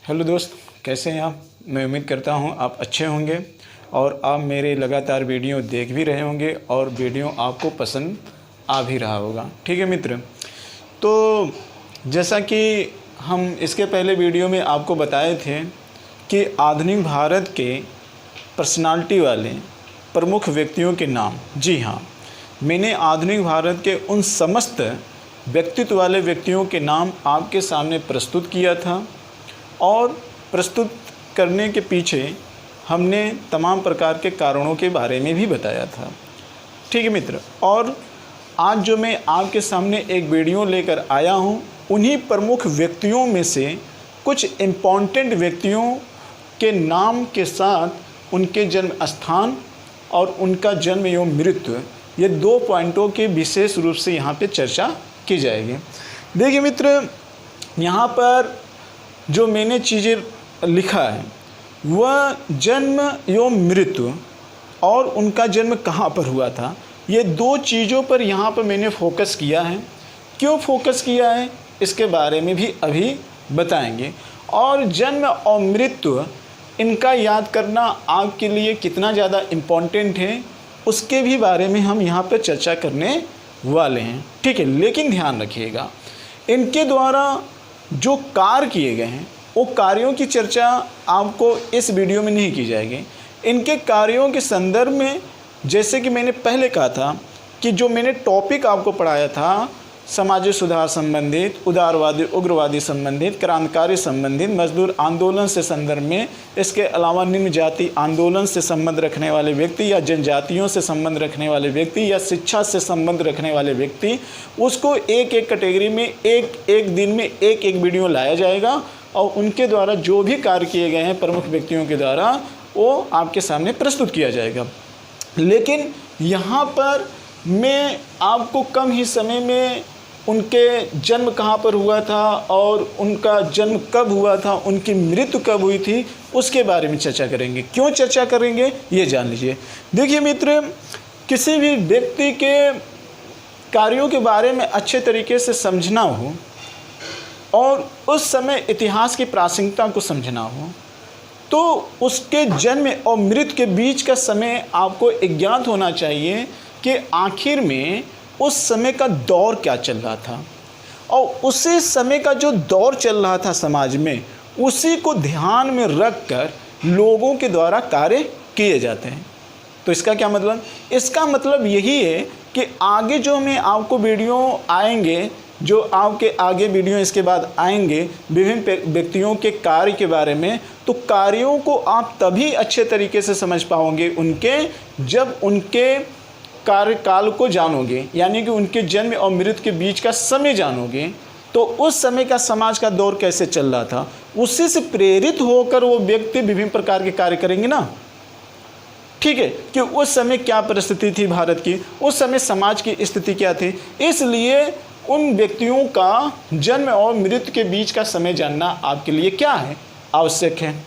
Hello दोस्त, कैसे हैं आप। मैं उम्मीद करता हूं आप अच्छे होंगे और आप मेरे लगातार वीडियो देख भी रहे होंगे और वीडियो आपको पसंद आ भी रहा होगा। ठीक है मित्र, तो जैसा कि हम इसके पहले वीडियो में आपको बताए थे कि आधुनिक भारत के पर्सनालिटी वाले प्रमुख व्यक्तियों के नाम, जी हाँ, मैंने आधुनिक भारत के उन समस्त व्यक्तित्व वाले व्यक्तियों के नाम आपके सामने प्रस्तुत किया था और प्रस्तुत करने के पीछे हमने तमाम प्रकार के कारणों के बारे में भी बताया था। ठीक है मित्र, और आज जो मैं आपके सामने एक वीडियो लेकर आया हूँ, उन्हीं प्रमुख व्यक्तियों में से कुछ इम्पॉर्टेंट व्यक्तियों के नाम के साथ उनके जन्म स्थान और उनका जन्म एवं मृत्यु, ये 2 पॉइंटों के विशेष रूप से यहाँ पे चर्चा की जाएगी। देखिए मित्र, यहाँ पर जो मैंने चीज़ें लिखा है वह जन्म एवं मृत्यु और उनका जन्म कहाँ पर हुआ था, ये 2 चीज़ों पर यहाँ पर मैंने फोकस किया है। क्यों फोकस किया है इसके बारे में भी अभी बताएंगे। और जन्म और मृत्यु इनका याद करना आपके लिए कितना ज़्यादा इम्पॉर्टेंट है उसके भी बारे में हम यहाँ पर चर्चा करने वाले हैं। ठीक है, लेकिन ध्यान रखिएगा, इनके द्वारा जो कार्य किए गए हैं वो कार्यों की चर्चा आपको इस वीडियो में नहीं की जाएगी। इनके कार्यों के संदर्भ में, जैसे कि मैंने पहले कहा था कि जो मैंने टॉपिक आपको पढ़ाया था समाज सुधार संबंधित, उदारवादी उग्रवादी संबंधित, क्रांतिकारी संबंधित, मजदूर आंदोलन से संदर्भ में, इसके अलावा निम्न जाति आंदोलन से संबंध रखने वाले व्यक्ति या जनजातियों से संबंध रखने वाले व्यक्ति या शिक्षा से संबंध रखने वाले व्यक्ति, उसको एक एक कैटेगरी में एक एक दिन में एक एक वीडियो लाया जाएगा और उनके द्वारा जो भी कार्य किए गए हैं प्रमुख व्यक्तियों के द्वारा वो आपके सामने प्रस्तुत किया जाएगा। लेकिन यहाँ पर मैं आपको कम ही समय में उनके जन्म कहाँ पर हुआ था और उनका जन्म कब हुआ था, उनकी मृत्यु कब हुई थी, उसके बारे में चर्चा करेंगे। क्यों चर्चा करेंगे ये जान लीजिए। देखिए मित्र, किसी भी व्यक्ति के कार्यों के बारे में अच्छे तरीके से समझना हो और उस समय इतिहास की प्रासंगिकता को समझना हो तो उसके जन्म और मृत्यु के बीच का समय आपको ज्ञात होना चाहिए कि आखिर में उस समय का दौर क्या चल रहा था और उसी समय का जो दौर चल रहा था समाज में, उसी को ध्यान में रखकर लोगों के द्वारा कार्य किए जाते हैं। तो इसका क्या मतलब? इसका मतलब यही है कि आगे जो मैं आपको वीडियो आएंगे, जो आपके आगे वीडियो इसके बाद आएंगे विभिन्न व्यक्तियों के कार्य के बारे में, तो कार्यों को आप तभी अच्छे तरीके से समझ पाओगे उनके, जब उनके कार्यकाल को जानोगे, यानी कि उनके जन्म और मृत्यु के बीच का समय जानोगे। तो उस समय का समाज का दौर कैसे चल रहा था, उसी से प्रेरित होकर वो व्यक्ति विभिन्न प्रकार के कार्य करेंगे ना। ठीक है, कि उस समय क्या परिस्थिति थी भारत की, उस समय समाज की स्थिति क्या थी, इसलिए उन व्यक्तियों का जन्म और मृत्यु के बीच का समय जानना आपके लिए क्या है, आवश्यक है।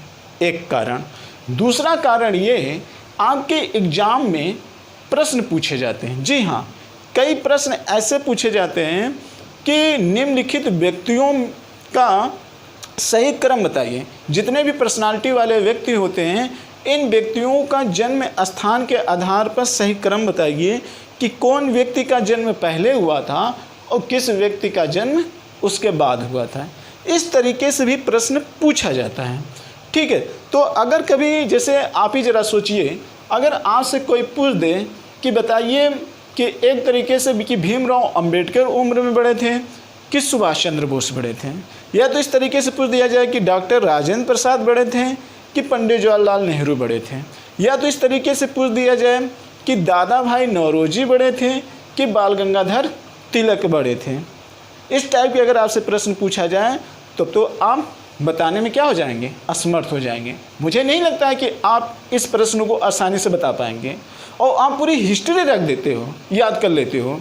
एक कारण। दूसरा कारण ये है, आपके एग्जाम में प्रश्न पूछे जाते हैं। जी हाँ, कई प्रश्न ऐसे पूछे जाते हैं कि निम्नलिखित व्यक्तियों का सही क्रम बताइए। जितने भी पर्सनालिटी वाले व्यक्ति होते हैं, इन व्यक्तियों का जन्म स्थान के आधार पर सही क्रम बताइए कि कौन व्यक्ति का जन्म पहले हुआ था और किस व्यक्ति का जन्म उसके बाद हुआ था। इस तरीके से भी प्रश्न पूछा जाता है। ठीक है, तो अगर कभी, जैसे आप ही ज़रा सोचिए, अगर आपसे कोई पूछ दे कि बताइए कि एक तरीके से कि भीमराव अंबेडकर उम्र में बड़े थे कि सुभाष चंद्र बोस बड़े थे, या तो इस तरीके से पूछ दिया जाए कि डॉक्टर राजेंद्र प्रसाद बड़े थे कि पंडित जवाहरलाल नेहरू बड़े थे, या तो इस तरीके से पूछ दिया जाए कि दादा भाई नौरोजी बड़े थे कि बाल गंगाधर तिलक बड़े थे। इस टाइप के अगर आपसे प्रश्न पूछा जाए तो आप बताने में क्या हो जाएंगे, असमर्थ हो जाएंगे। मुझे नहीं लगता है कि आप इस प्रश्न को आसानी से बता पाएंगे और आप पूरी हिस्ट्री रख देते हो, याद कर लेते हो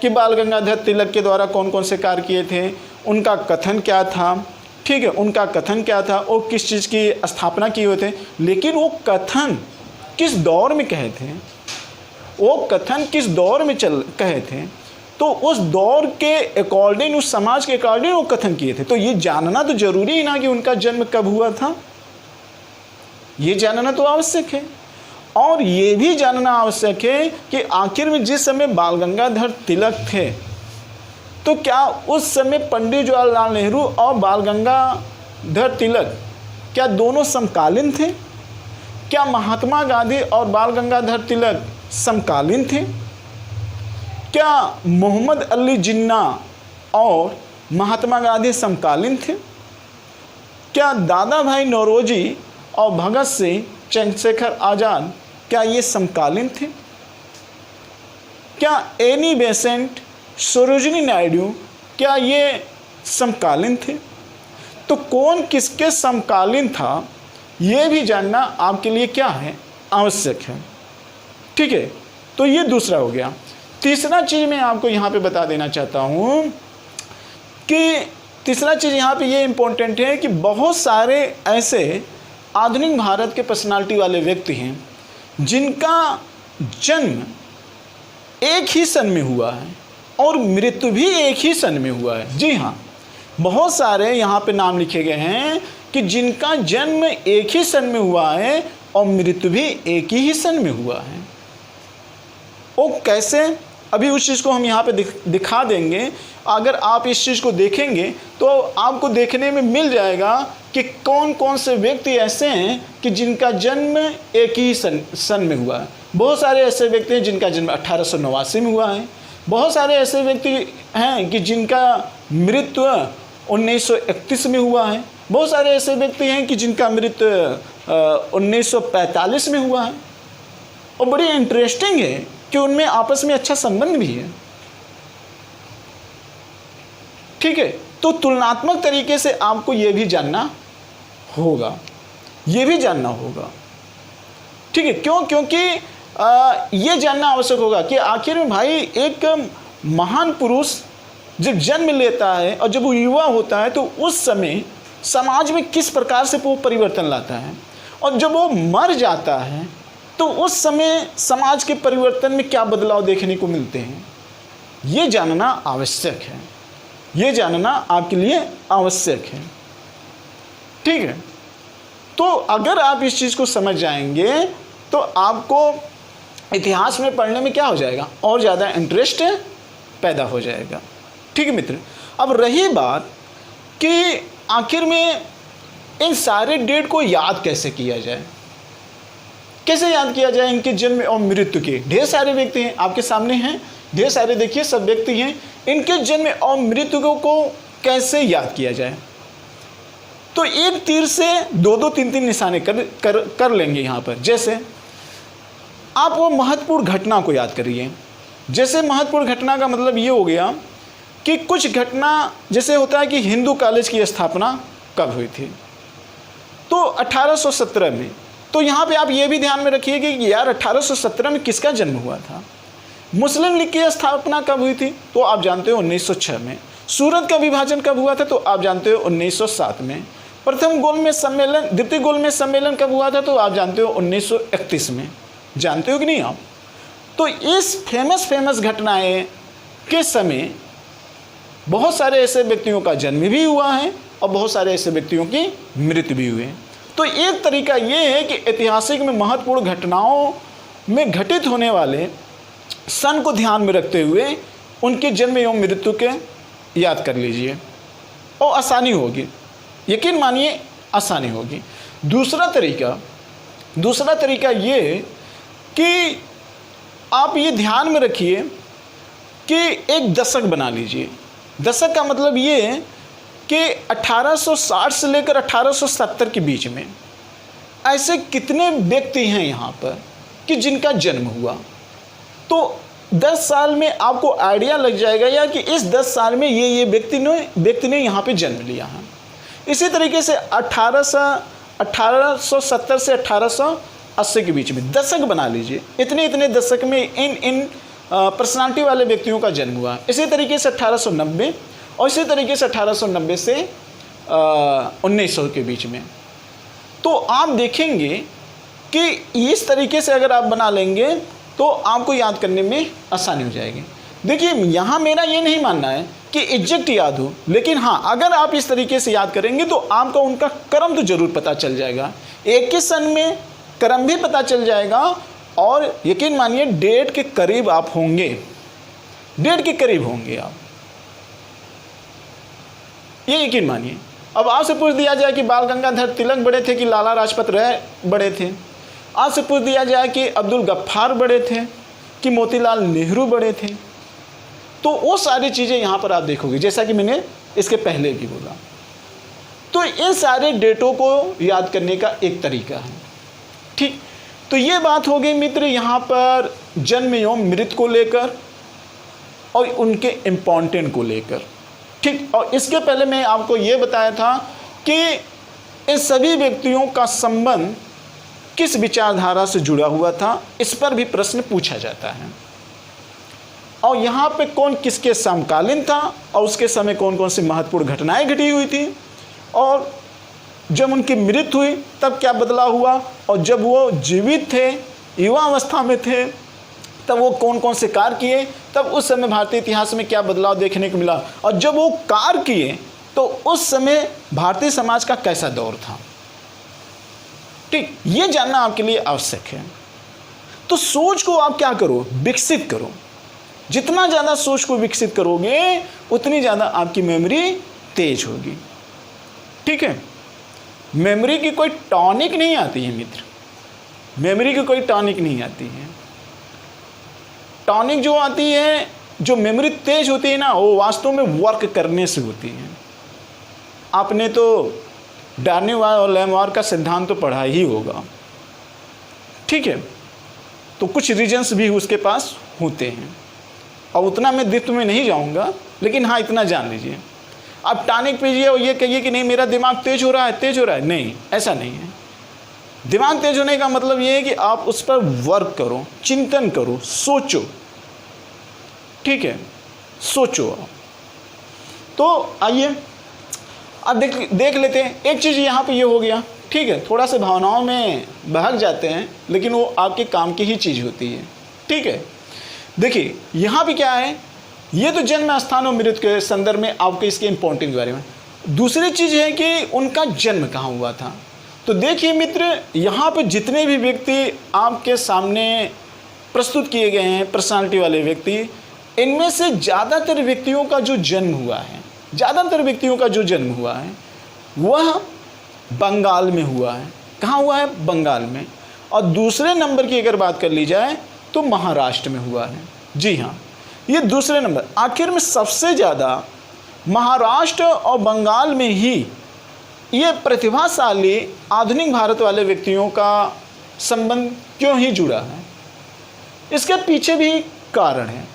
कि बाल गंगाधर तिलक के द्वारा कौन कौन से कार्य किए थे, उनका कथन क्या था। ठीक है, उनका कथन क्या था, वो किस चीज़ की स्थापना किए हुए थे, लेकिन वो कथन किस दौर में कहे थे, वो कथन किस दौर में कहे थे, तो उस दौर के अकॉर्डिंग, उस समाज के अकॉर्डिंग वो कथन किए थे। तो ये जानना तो जरूरी है ना कि उनका जन्म कब हुआ था, ये जानना तो आवश्यक है। और ये भी जानना आवश्यक है कि आखिर में जिस समय बाल गंगाधर तिलक थे, तो क्या उस समय पंडित जवाहरलाल नेहरू और बाल गंगाधर तिलक क्या दोनों समकालीन थे? क्या महात्मा गांधी और बाल गंगाधर तिलक समकालीन थे? क्या मोहम्मद अली जिन्ना और महात्मा गांधी समकालीन थे? क्या दादा भाई नौरोजी और भगत सिंह, चंद्रशेखर आज़ाद क्या ये समकालीन थे? क्या एनी बेसेंट, सरोजिनी नायडू क्या ये समकालीन थे? तो कौन किसके समकालीन था, ये भी जानना आपके लिए क्या है, आवश्यक है। ठीक है, तो ये दूसरा हो गया। तीसरा चीज़ मैं आपको यहाँ पे बता देना चाहता हूँ कि तीसरा चीज़ यहाँ पे ये इम्पोर्टेंट है कि बहुत सारे ऐसे आधुनिक भारत के पर्सनालिटी वाले व्यक्ति हैं जिनका जन्म एक ही सन में हुआ है और मृत्यु भी एक ही सन में हुआ है। जी हाँ, बहुत सारे यहाँ पे नाम लिखे गए हैं कि जिनका जन्म एक ही सन में हुआ है और मृत्यु भी एक ही सन में हुआ है। वो कैसे, अभी उस चीज़ को हम यहाँ पे दिखा देंगे। अगर आप इस चीज़ को देखेंगे तो आपको देखने में मिल जाएगा कि कौन कौन से व्यक्ति ऐसे हैं कि जिनका जन्म एक ही सन में हुआ है। बहुत सारे ऐसे व्यक्ति हैं जिनका जन्म 1889 में हुआ है। बहुत सारे ऐसे व्यक्ति हैं कि जिनका मृत्यु 1931 में हुआ है। बहुत सारे ऐसे व्यक्ति हैं कि जिनका मृत्यु 1945 में हुआ है। और बड़ी इंटरेस्टिंग है कि उनमें आपस में अच्छा संबंध भी है। ठीक है, तो तुलनात्मक तरीके से आपको यह भी जानना होगा, ये भी जानना होगा। ठीक है, क्यों? क्योंकि ये जानना आवश्यक होगा कि आखिर में भाई एक महान पुरुष जब जन्म लेता है और जब वो युवा होता है तो उस समय समाज में किस प्रकार से वो परिवर्तन लाता है, और जब वो मर जाता है तो उस समय समाज के परिवर्तन में क्या बदलाव देखने को मिलते हैं, ये जानना आवश्यक है। ये जानना आपके लिए आवश्यक है। ठीक है, तो अगर आप इस चीज़ को समझ जाएंगे तो आपको इतिहास में पढ़ने में क्या हो जाएगा, और ज़्यादा इंटरेस्ट पैदा हो जाएगा। ठीक है मित्र, अब रही बात कि आखिर में इन सारे डेट को याद कैसे किया जाए, कैसे याद किया जाए इनके जन्म और मृत्यु के। ढेर सारे व्यक्ति हैं आपके सामने हैं, ढेर सारे देखिए सब व्यक्ति हैं, इनके जन्म और मृत्यु को कैसे याद किया जाए। तो एक तीर से दो दो तीन तीन निशाने कर लेंगे यहाँ पर। जैसे आप वो महत्वपूर्ण घटना को याद करिए। जैसे महत्वपूर्ण घटना का मतलब ये हो गया कि कुछ घटना, जैसे होता है कि हिंदू कॉलेज की स्थापना कब हुई थी, तो 1817 में। तो यहाँ पे आप ये भी ध्यान में रखिएगा कि यार 1817 में किसका जन्म हुआ था। मुस्लिम लीग की स्थापना कब हुई थी, तो आप जानते हो 1906 में। सूरत का विभाजन कब हुआ था, तो आप जानते हो 1907 में। प्रथम गोलमेज सम्मेलन, द्वितीय गोलमेज सम्मेलन कब हुआ था, तो आप जानते हो 1931 में। जानते हो कि नहीं आप? तो इस फेमस घटनाएं के समय बहुत सारे ऐसे व्यक्तियों का जन्म भी हुआ है और बहुत सारे ऐसे व्यक्तियों की मृत्यु भी हुई है। तो एक तरीका ये है कि ऐतिहासिक में महत्वपूर्ण घटनाओं में घटित होने वाले सन को ध्यान में रखते हुए उनके जन्म एवं मृत्यु के याद कर लीजिए और आसानी होगी, यकीन मानिए आसानी होगी। दूसरा तरीका ये है कि आप ये ध्यान में रखिए कि एक दशक बना लीजिए। दशक का मतलब ये है कि 1860 से लेकर 1870 के बीच में ऐसे कितने व्यक्ति हैं यहाँ पर कि जिनका जन्म हुआ। तो 10 साल में आपको आइडिया लग जाएगा यार कि इस 10 साल में ये व्यक्ति ने यहाँ पे जन्म लिया है। इसी तरीके से 1870 से 1880 के बीच में दशक बना लीजिए। इतने दशक में इन पर्सनालिटी वाले व्यक्तियों का जन्म हुआ। इसी तरीके से 1890 और इसी तरीके से 1890 से 1900 के बीच में। तो आप देखेंगे कि इस तरीके से अगर आप बना लेंगे तो आपको याद करने में आसानी हो जाएगी। देखिए यहाँ मेरा ये नहीं मानना है कि एग्जैक्ट याद हो, लेकिन हाँ अगर आप इस तरीके से याद करेंगे तो आपको उनका क्रम तो जरूर पता चल जाएगा। एक ही सन में क्रम भी पता चल जाएगा और यकीन मानिए डेट के करीब आप होंगे, डेट के करीब होंगे आप, ये यकीन मानिए। अब आपसे पूछ दिया जाए कि बाल गंगाधर तिलक बड़े थे कि लाला लाजपत राय बड़े थे, आपसे पूछ दिया जाए कि अब्दुल गफ्फार बड़े थे कि मोतीलाल नेहरू बड़े थे, तो वो सारी चीज़ें यहाँ पर आप देखोगे, जैसा कि मैंने इसके पहले भी बोला। तो इन सारे डेटों को याद करने का एक तरीका है, ठीक। तो ये बात हो गई मित्र यहाँ पर जन्म एवं मृत्यु को लेकर और उनके इम्पोर्टेंट को लेकर, ठीक। और इसके पहले मैं आपको ये बताया था कि इन सभी व्यक्तियों का संबंध किस विचारधारा से जुड़ा हुआ था, इस पर भी प्रश्न पूछा जाता है। और यहाँ पे कौन किसके समकालीन था और उसके समय कौन कौन सी महत्वपूर्ण घटनाएं घटी हुई थी, और जब उनकी मृत्यु हुई तब क्या बदलाव हुआ, और जब वो जीवित थे युवा अवस्था में थे तब वो कौन कौन से कार्य किए, तब उस समय भारतीय इतिहास में क्या बदलाव देखने को मिला, और जब वो कार्य किए तो उस समय भारतीय समाज का कैसा दौर था, ठीक। ये जानना आपके लिए आवश्यक है। तो सोच को आप क्या करो, विकसित करो। जितना ज़्यादा सोच को विकसित करोगे उतनी ज़्यादा आपकी मेमोरी तेज होगी, ठीक है। मेमोरी की कोई टॉनिक नहीं आती है मित्र, मेमोरी की कोई टॉनिक नहीं आती है। टॉनिक जो आती है, जो मेमोरी तेज होती है ना, वो वास्तव में वर्क करने से होती है। आपने तो डार्नेवाल और लैमवार का सिद्धांत तो पढ़ा ही होगा, ठीक है। तो कुछ रीजन्स भी उसके पास होते हैं और उतना मैं डिप्थ में नहीं जाऊंगा, लेकिन हाँ इतना जान लीजिए। आप टॉनिक पीजिए और ये कहिए कि नहीं मेरा दिमाग तेज हो रहा है, तेज हो रहा है, नहीं, ऐसा नहीं है। दिमाग तेज होने का मतलब ये है कि आप उस पर वर्क करो, चिंतन करो, सोचो, ठीक है, सोचो। तो आइए अब देख लेते हैं। एक चीज़ यहाँ पे ये हो गया, ठीक है, थोड़ा सा भावनाओं में बहक जाते हैं, लेकिन वो आपके काम की ही चीज़ होती है, ठीक है। देखिए यहाँ पे क्या है, ये तो जन्म स्थान और मृत्यु के संदर्भ में आपके इसके इम्पोर्टेंट के बारे में। दूसरी चीज़ है कि उनका जन्म कहाँ हुआ था। तो देखिए मित्र, यहाँ पे जितने भी व्यक्ति आपके सामने प्रस्तुत किए गए हैं, पर्सनालिटी वाले व्यक्ति, इनमें से ज़्यादातर व्यक्तियों का जो जन्म हुआ है, ज़्यादातर व्यक्तियों का जो जन्म हुआ है वह बंगाल में हुआ है। कहाँ हुआ है? बंगाल में। और दूसरे नंबर की अगर बात कर ली जाए तो महाराष्ट्र में हुआ है। जी हाँ, ये दूसरे नंबर। आखिर में सबसे ज़्यादा महाराष्ट्र और बंगाल में ही ये प्रतिभाशाली आधुनिक भारत वाले व्यक्तियों का संबंध क्यों ही जुड़ा है, इसके पीछे भी कारण है।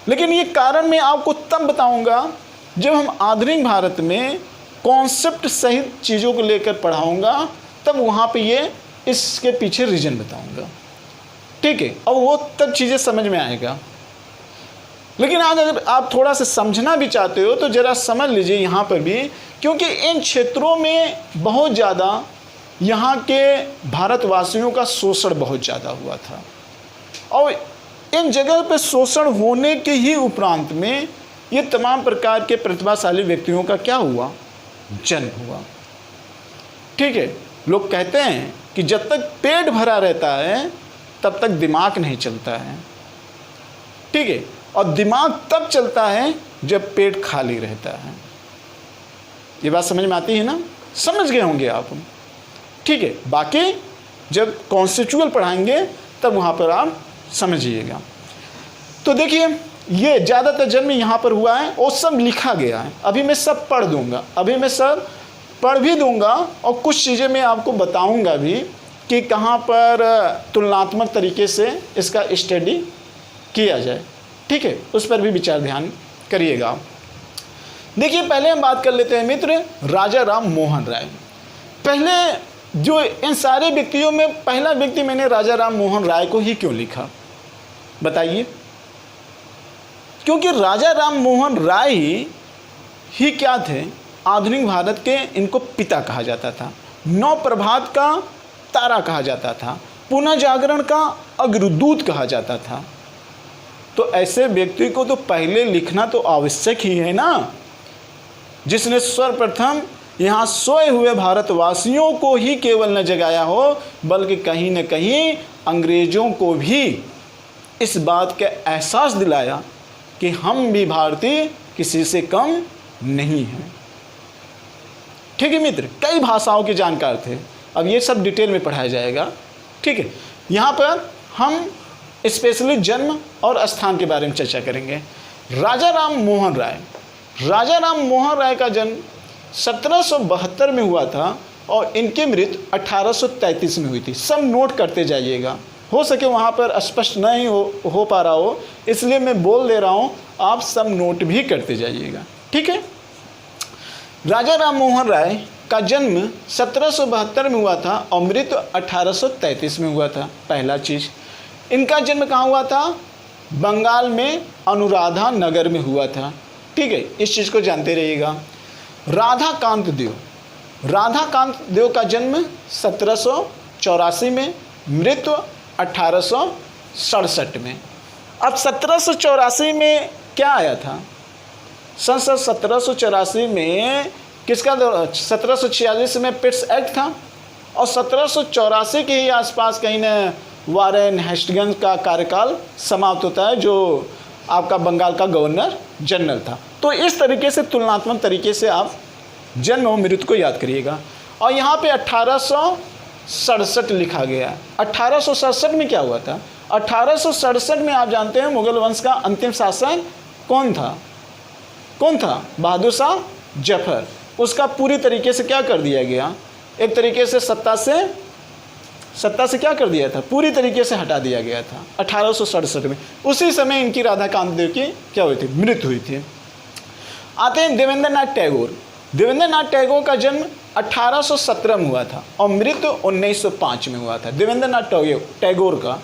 लेकिन ये कारण मैं आपको तब बताऊंगा जब हम आधुनिक भारत में कॉन्सेप्ट सहित चीज़ों को लेकर पढ़ाऊंगा, तब वहाँ पे ये इसके पीछे रीजन बताऊंगा, ठीक है। और वो तब चीज़ें समझ में आएगा। लेकिन आज अगर आप थोड़ा सा समझना भी चाहते हो तो ज़रा समझ लीजिए यहाँ पर भी, क्योंकि इन क्षेत्रों में बहुत ज़्यादा यहाँ के भारतवासियों का शोषण बहुत ज़्यादा हुआ था, और इन जगह पर शोषण होने के ही उपरांत में ये तमाम प्रकार के प्रतिभाशाली व्यक्तियों का क्या हुआ, जन्म हुआ, ठीक है। लोग कहते हैं कि जब तक पेट भरा रहता है तब तक दिमाग नहीं चलता है, ठीक है, और दिमाग तब चलता है जब पेट खाली रहता है। ये बात समझ में आती है ना? समझ गए होंगे आप, ठीक है। बाकी जब कॉन्सेप्चुअल पढ़ाएंगे तब वहाँ पर आप समझिएगा। तो देखिए ये ज़्यादातर जन्म यहाँ पर हुआ है और सब लिखा गया है। अभी मैं सब पढ़ दूँगा, अभी मैं सब पढ़ भी दूँगा और कुछ चीज़ें मैं आपको बताऊँगा भी कि कहाँ पर तुलनात्मक तरीके से इसका स्टडी किया जाए, ठीक है। उस पर भी विचार ध्यान करिएगा। देखिए पहले हम बात कर लेते हैं मित्र राजा राम मोहन राय। पहले जो इन सारे व्यक्तियों में पहला व्यक्ति मैंने राजा राम मोहन राय को ही क्यों लिखा, बताइए? क्योंकि राजा राम मोहन राय ही क्या थे, आधुनिक भारत के इनको पिता कहा जाता था, नव प्रभात का तारा कहा जाता था, पुनः जागरण का अग्रदूत कहा जाता था, तो ऐसे व्यक्ति को तो पहले लिखना तो आवश्यक ही है ना, जिसने सर्वप्रथम यहाँ सोए हुए भारतवासियों को ही केवल न जगाया हो, बल्कि कहीं न कहीं अंग्रेज़ों को भी इस बात का एहसास दिलाया कि हम भी भारतीय किसी से कम नहीं हैं। ठीक है मित्र, कई भाषाओं के जानकार थे। अब ये सब डिटेल में पढ़ाया जाएगा। ठीक है, यहाँ पर हम स्पेशली जन्म और स्थान के बारे में चर्चा करेंगे। राजा राम मोहन राय, राजा राम मोहन राय का जन्म 1772 में हुआ था और इनकी मृत्यु 1833 में हुई थी। सब नोट करते जाइएगा, हो सके वहाँ पर स्पष्ट नहीं हो पा रहा हो, इसलिए मैं बोल दे रहा हूँ, आप सब नोट भी करते जाइएगा। ठीक है, राजा राम मोहन राय का जन्म 1772 में हुआ था और मृत्यु 1833 में हुआ था। पहला चीज़, इनका जन्म कहाँ हुआ था? बंगाल में अनुराधा नगर में हुआ था। ठीक है, इस चीज़ को जानते रहिएगा। राधाकांत देव, राधाकांत देव का जन्म 1784 में, मृत्यु 1867 में। अब 1784 में क्या आया था? सन 1784 में किसका? 1746 में पिट्स एक्ट था और 1784 के ही आसपास कहीं न वारेन हेस्टिंग्स का कार्यकाल समाप्त होता है, जो आपका बंगाल का गवर्नर जनरल था। तो इस तरीके से तुलनात्मक तरीके से आप जन्म और मृत्यु को याद करिएगा। और यहाँ पे 1867 लिखा गया है। 1867 में क्या हुआ था? 1867 में आप जानते हैं मुगल वंश का अंतिम शासक कौन था? कौन था? बहादुर शाह जफर। उसका पूरी तरीके से क्या कर दिया गया? एक तरीके से सत्ता से क्या कर दिया था? पूरी तरीके से हटा दिया गया था 1867 में। उसी समय इनकी राधाकांत देव की क्या हुई थी? मृत्यु हुई थी। आते हैं देवेंद्र नाथ टैगोर। देवेंद्र नाथ टैगोर का जन्म 1817 में हुआ था और मृत्यु 1905 में हुआ था। देवेंद्र नाथ टैगोर का,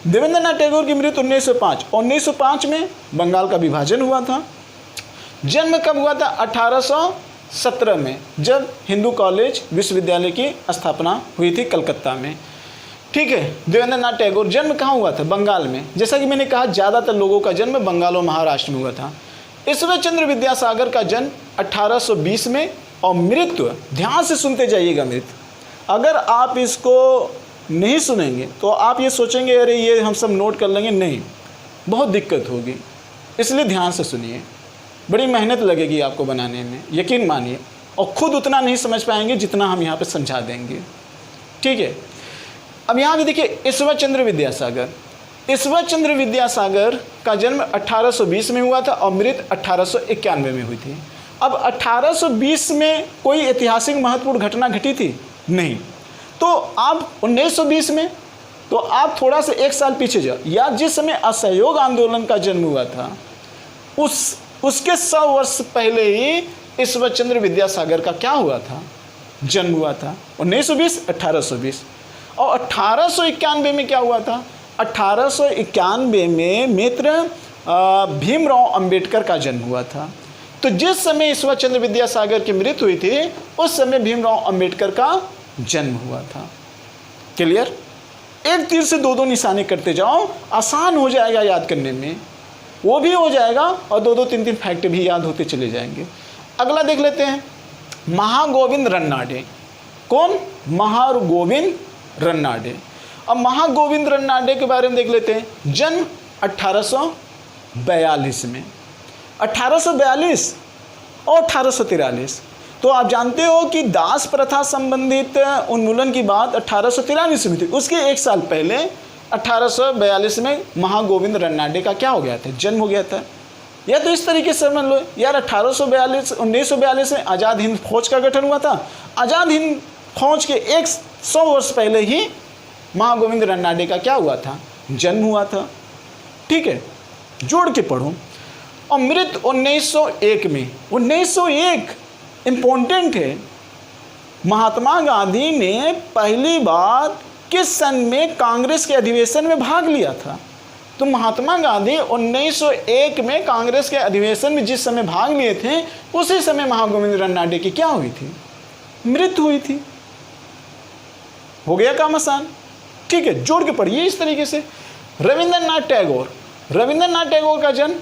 देवेंद्र नाथ टैगोर की मृत्यु 1905 में बंगाल का विभाजन हुआ था। जन्म कब हुआ था? 1817 में, जब हिंदू कॉलेज विश्वविद्यालय की स्थापना हुई थी कलकत्ता में। ठीक है, देवेंद्र नाथ टैगोर जन्म कहाँ हुआ था? बंगाल में। जैसा कि मैंने कहा, ज़्यादातर लोगों का जन्म बंगाल और महाराष्ट्र में हुआ था। ईश्वर चंद्र विद्यासागर का जन्म 1820 में और मृत्यु, ध्यान से सुनते जाइएगा मृत्यु, अगर आप इसको नहीं सुनेंगे तो आप ये सोचेंगे अरे ये हम सब नोट कर लेंगे, नहीं, बहुत दिक्कत होगी। इसलिए ध्यान से सुनिए, बड़ी मेहनत लगेगी आपको बनाने में, यकीन मानिए, और ख़ुद उतना नहीं समझ पाएंगे जितना हम यहाँ पे समझा देंगे। ठीक है, अब यहाँ भी देखिए, ईश्वर चंद्र विद्यासागर। ईश्वर चंद्र विद्यासागर का जन्म 1820 में हुआ था और मृत्यु 1891 में हुई थी। अब 1820 में कोई ऐतिहासिक महत्वपूर्ण घटना घटी थी? नहीं। तो आप 1920 में, तो आप थोड़ा सा एक साल पीछे जाओ, या जिस समय असहयोग आंदोलन का जन्म हुआ था उसके 100 वर्ष पहले ही ईश्वर चंद्र विद्यासागर का क्या हुआ था? जन्म हुआ था। 1920, 1820। और 1891 में क्या हुआ था? 1891 में मित्र भीमराव अंबेडकर का जन्म हुआ था। तो जिस समय ईश्वर चंद्र विद्यासागर की मृत्यु हुई थी, उस समय भीमराव अंबेडकर का जन्म हुआ था। क्लियर? एक तीर से दो निशाने करते जाओ, आसान हो जाएगा याद करने में, वो भी हो जाएगा और दो तीन फैक्ट भी याद होते चले जाएंगे। अगला देख लेते हैं, महागोविंद रन्नाडे। कौन? महागोविंद रन्नाडे। अब महागोविंद रन्नाडे के बारे में देख लेते हैं। जन्म 1842 में, 1842 और 1843। तो आप जानते हो कि दास प्रथा संबंधित उन्मूलन की बात 1843 में थी। उसके एक साल पहले 1842 में महागोविंद रन्नाडे का क्या हो गया था? जन्म हो गया था। या तो इस तरीके से समझ लो यार, 1942 में आज़ाद हिंद फौज का गठन हुआ था। आज़ाद हिंद फौज के 100 वर्ष पहले ही महागोविंद रन्नाडे का क्या हुआ था? जन्म हुआ था। ठीक है, जोड़ के पढ़ो। और मृत्यु 1901 में। 1901 इम्पोर्टेंट है। महात्मा गांधी ने पहली बार किस सन में कांग्रेस के अधिवेशन में भाग लिया था? तो महात्मा गांधी 1901 में कांग्रेस के अधिवेशन में जिस समय भाग लिए थे, उसी समय महागोविंद रन्नाडे की क्या हुई थी? मृत्यु हुई थी। हो गया काम आसान। ठीक है, जोड़ के पढ़िए इस तरीके से। रविंद्रनाथ टैगोर। रविंद्रनाथ टैगोर का जन्म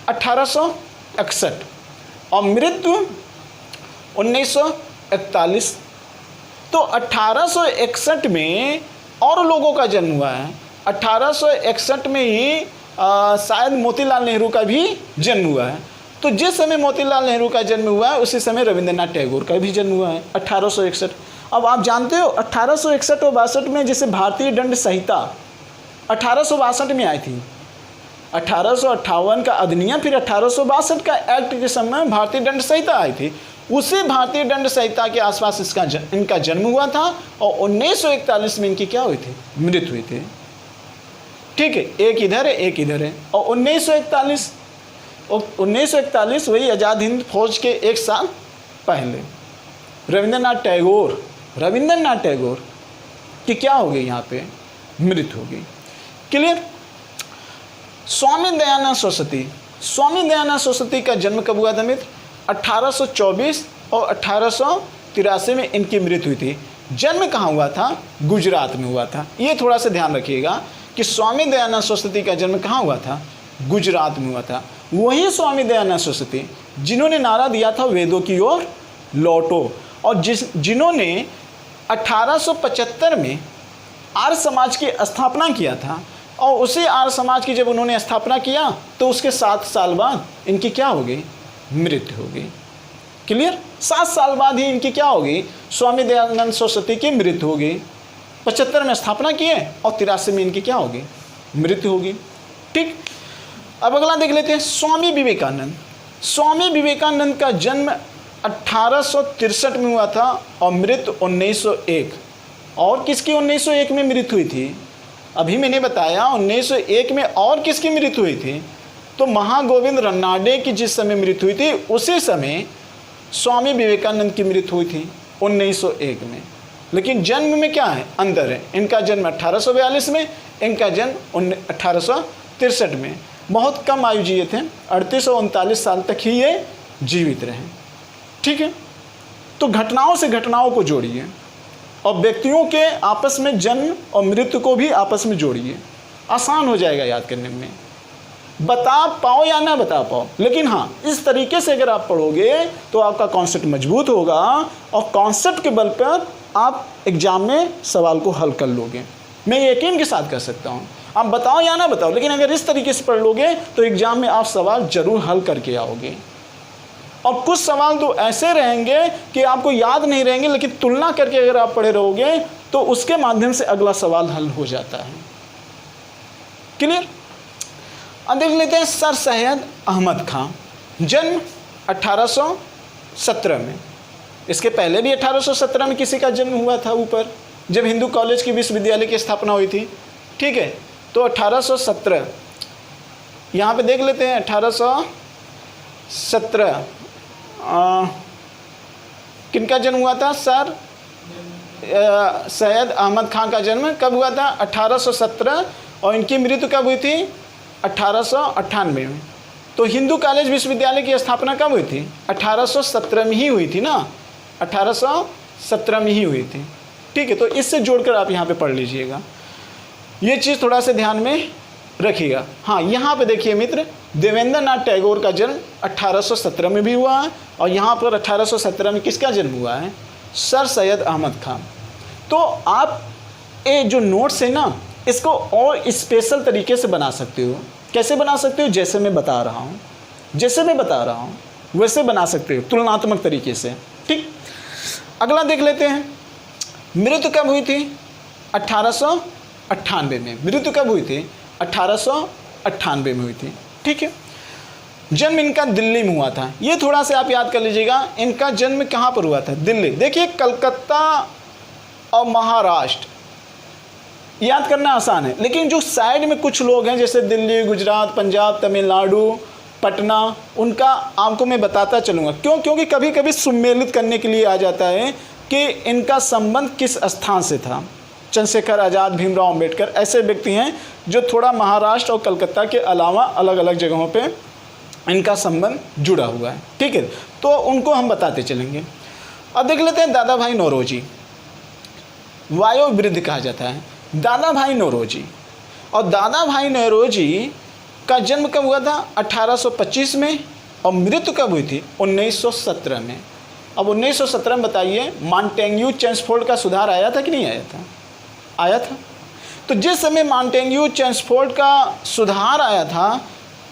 1861 और मृत्यु 1941। तो 1861 में और लोगों का जन्म हुआ है। 1861 में ही शायद मोतीलाल नेहरू का भी जन्म हुआ है। तो जिस समय मोतीलाल नेहरू का जन्म हुआ है उसी समय रविंद्रनाथ टैगोर का भी जन्म हुआ है 1861। अब आप जानते हो 1861 और 62 में जैसे भारतीय दंड संहिता 1862 में आई थी, 1858 का अधिनियम, फिर 1862 का एक्ट के समय भारतीय दंड संहिता आई थी। उसी भारतीय दंड संहिता के आसपास इनका जन्म हुआ था और 1941 में इनकी क्या हुई थी, मृत्यु हुई थी। ठीक है, एक इधर है एक इधर है। और 1941 वही आज़ाद हिंद फौज के एक साल पहले रविंद्रनाथ टैगोर की क्या हो गई, यहाँ पे मृत्यु हो गई। क्लियर। स्वामी दयानंद सरस्वती का जन्म कब हुआ था मित्र? 1824 और 1883 में इनकी मृत्यु हुई थी। जन्म कहाँ हुआ था? गुजरात में हुआ था। ये थोड़ा सा ध्यान रखिएगा कि स्वामी दयानंद सरस्वती का जन्म कहाँ हुआ था? गुजरात में हुआ था। वही स्वामी दयानंद सरस्वती जिन्होंने नारा दिया था वेदों की ओर लौटो, और जिन्होंने 1875 में आर्य समाज की स्थापना किया था। और उसी आर्य समाज की जब उन्होंने स्थापना किया तो उसके 7 साल बाद इनकी क्या हो गई? मृत्यु हो गई। क्लियर। 7 साल बाद ही इनकी क्या हो गई? स्वामी दयानंद सरस्वती की मृत्यु हो गई। 75 में स्थापना किए और 83 में इनकी क्या होगी? मृत्यु होगी। ठीक। अब अगला देख लेते हैं स्वामी विवेकानंद का जन्म 1863 में हुआ था और मृत्यु 1901। और किसकी 1901 में मृत्यु हुई थी? अभी मैंने बताया 1901 में और किसकी मृत्यु हुई थी? तो महागोविंद रन्नाडे की जिस समय मृत्यु हुई थी उसी समय स्वामी विवेकानंद की मृत्यु हुई थी 1901 में। लेकिन जन्म में क्या है? अंतर है। इनका जन्म 1842 में, इनका जन्म 1863 में। बहुत कम आयु जिए थे, 38 और 39 साल तक ही ये जीवित रहे। ठीक है। तो घटनाओं से घटनाओं को जोड़िए और व्यक्तियों के आपस में जन्म और मृत्यु को भी आपस में जोड़िए, आसान हो जाएगा याद करने में। बता पाओ या ना बता पाओ, लेकिन हाँ इस तरीके से अगर आप पढ़ोगे तो आपका कॉन्सेप्ट मजबूत होगा और कॉन्सेप्ट के बल पर आप एग्जाम में सवाल को हल कर लोगे। मैं यकीन के साथ कह सकता हूँ। आप बताओ या ना बताओ, लेकिन अगर इस तरीके से पढ़ लोगे तो एग्जाम में आप सवाल जरूर हल करके आओगे। और कुछ सवाल तो ऐसे रहेंगे कि आपको याद नहीं रहेंगे, लेकिन तुलना करके अगर आप पढ़े रहोगे तो उसके माध्यम से अगला सवाल हल हो जाता है। क्लियर। अब देख लेते हैं सर सैयद अहमद खां, जन्म 1817 में। इसके पहले भी 1817 में किसी का जन्म हुआ था ऊपर, जब हिंदू कॉलेज की विश्वविद्यालय की स्थापना हुई थी। ठीक है। तो 1817 यहाँ पे देख लेते हैं। 1817 किनका जन्म हुआ था? सर सैयद अहमद खां का जन्म कब हुआ था? 1817। और इनकी मृत्यु कब हुई थी? 1898 में। तो हिंदू कॉलेज विश्वविद्यालय की स्थापना कब हुई थी? 1817 में ही हुई थी ना, 1817 में ही हुई थी। ठीक है। तो इससे जोड़कर आप यहाँ पे पढ़ लीजिएगा, ये चीज़ थोड़ा सा ध्यान में रखिएगा। हाँ, यहाँ पे देखिए मित्र, देवेंद्र नाथ टैगोर का जन्म 1817 में भी हुआ है और यहाँ पर 1817 में किसका जन्म हुआ है? सर सैयद अहमद खां। तो आप ये जो नोट्स है ना, इसको और स्पेशल तरीके से बना सकते हो। कैसे बना सकते हो? जैसे मैं बता रहा हूँ वैसे बना सकते हो, तुलनात्मक तरीके से। ठीक। अगला देख लेते हैं, मृत्यु कब हुई थी? 1898 में। मृत्यु कब हुई थी? 1898 में हुई थी। ठीक है। जन्म इनका दिल्ली में हुआ था। ये थोड़ा सा आप याद कर लीजिएगा, इनका जन्म कहाँ पर हुआ था? दिल्ली। देखिए, कलकत्ता और महाराष्ट्र याद करना आसान है, लेकिन जो साइड में कुछ लोग हैं जैसे दिल्ली, गुजरात, पंजाब, तमिलनाडु, पटना, उनका आपको मैं बताता चलूँगा। क्यों? क्योंकि कभी कभी सम्मिलित करने के लिए आ जाता है कि इनका संबंध किस स्थान से था। चंद्रशेखर आज़ाद, भीमराव अंबेडकर ऐसे व्यक्ति हैं जो थोड़ा महाराष्ट्र और कलकत्ता के अलावा अलग अलग जगहों पे इनका संबंध जुड़ा हुआ है। ठीक है। तो उनको हम बताते चलेंगे। अब देख लेते हैं दादा भाई नौरोजी, वायो वृद्ध कहा जाता है दादा भाई नौरोजी। और दादा भाई नौरोजी का जन्म कब हुआ था? 1825 में। और मृत्यु कब हुई थी? 1917 में। अब 1917 में बताइए, मॉन्टेग्यू चेम्सफोर्ड का सुधार आया था कि नहीं आया था? आया था। तो जिस समय मॉन्टेग्यू चेम्सफोर्ड का सुधार आया था,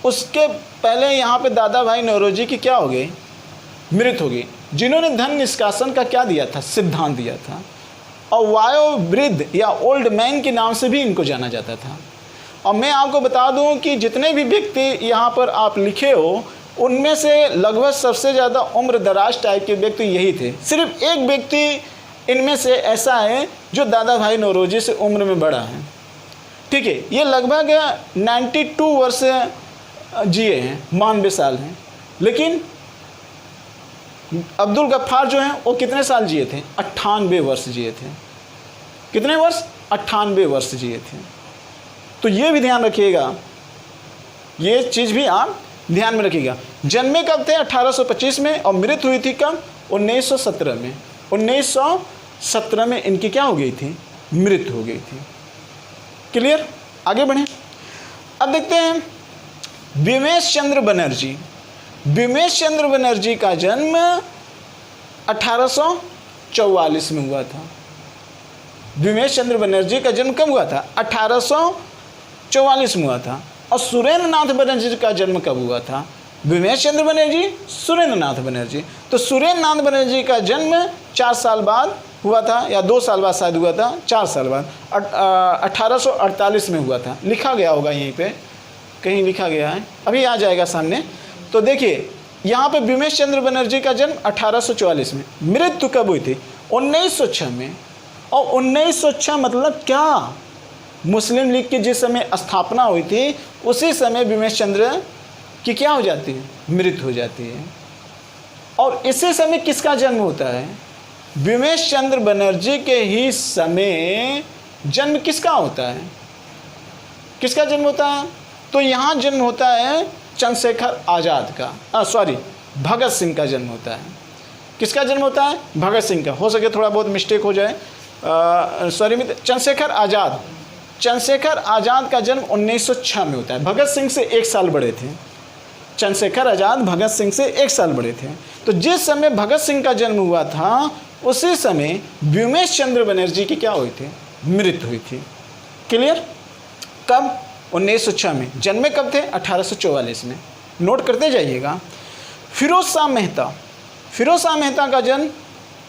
उसके पहले यहाँ पे दादा भाई नौरोजी की क्या हो गई? मृत्यु हो गई, जिन्होंने धन निष्कासन का क्या दिया था? सिद्धांत दिया था। और वयोवृद्ध या ओल्ड मैन के नाम से भी इनको जाना जाता था। और मैं आपको बता दूं कि जितने भी व्यक्ति यहाँ पर आप लिखे हो, उनमें से लगभग सबसे ज़्यादा उम्र दराज टाइप के व्यक्ति यही थे। सिर्फ एक व्यक्ति इनमें से ऐसा है जो दादा भाई नौरोजी से उम्र में बड़ा है। ठीक है, ये लगभग 92 वर्ष जिए हैं, 92 साल हैं। लेकिन अब्दुल गफ्फार जो हैं वो कितने साल जिए थे? 98 वर्ष जिए थे। कितने वर्ष? 98 वर्ष जिए थे। तो ये भी ध्यान रखिएगा, ये चीज़ भी आप ध्यान में रखिएगा। जन्मे कब थे? 1825 में। और मृत्यु हुई थी कब? 1917 में। 1917 में इनकी क्या हो गई थी? मृत्यु हो गई थी। क्लियर? आगे बढ़ें। अब देखते हैं बिमेश चंद्र बनर्जी। बिमेश चंद्र बनर्जी का जन्म 1844 में हुआ था। बिमेश चंद्र बनर्जी का जन्म कब हुआ था? 1844 में हुआ था। और सुरेंद्र नाथ बनर्जी का जन्म कब हुआ था? बिमेश चंद्र बनर्जी, सुरेंद्र नाथ बनर्जी। तो सुरेंद्र नाथ बनर्जी का जन्म 4 साल बाद हुआ था, या 2 साल बाद शायद हुआ था, 4 साल बाद 1848 में हुआ था। लिखा गया होगा यहीं पे, कहीं लिखा गया है, अभी आ जाएगा सामने। तो देखिए यहाँ पे बिमेश चंद्र बनर्जी का जन्म 1844 में। मृत्यु कब हुई थी? 1906 में। और 1906 मतलब क्या? मुस्लिम लीग की जिस समय स्थापना हुई थी, उसी समय बिमेश चंद्र की क्या हो जाती है? मृत्यु हो जाती है। और इसी समय किसका जन्म होता है? बिमेश चंद्र बनर्जी के ही समय जन्म किसका होता है? किसका जन्म होता है? तो यहाँ जन्म होता है चंद्रशेखर आज़ाद का, भगत सिंह का जन्म होता है। किसका जन्म होता है? भगत सिंह का। हो सके थोड़ा बहुत मिस्टेक हो जाए, मित्र, चंद्रशेखर आज़ाद। चंद्रशेखर आज़ाद का जन्म 1906 में होता है। भगत सिंह से 1 साल बड़े थे। चंद्रशेखर आज़ाद भगत सिंह से 1 साल बड़े थे। तो जिस समय भगत सिंह का जन्म हुआ था, उसी समय बिमेश चंद्र बनर्जी की क्या हुई थी? मृत्यु हुई थी। क्लियर? कब? 1906 में। जन्मे कब थे? 1844 में। नोट करते जाइएगा। फिरोज शाह मेहता। फिरोज शाह मेहता का जन्म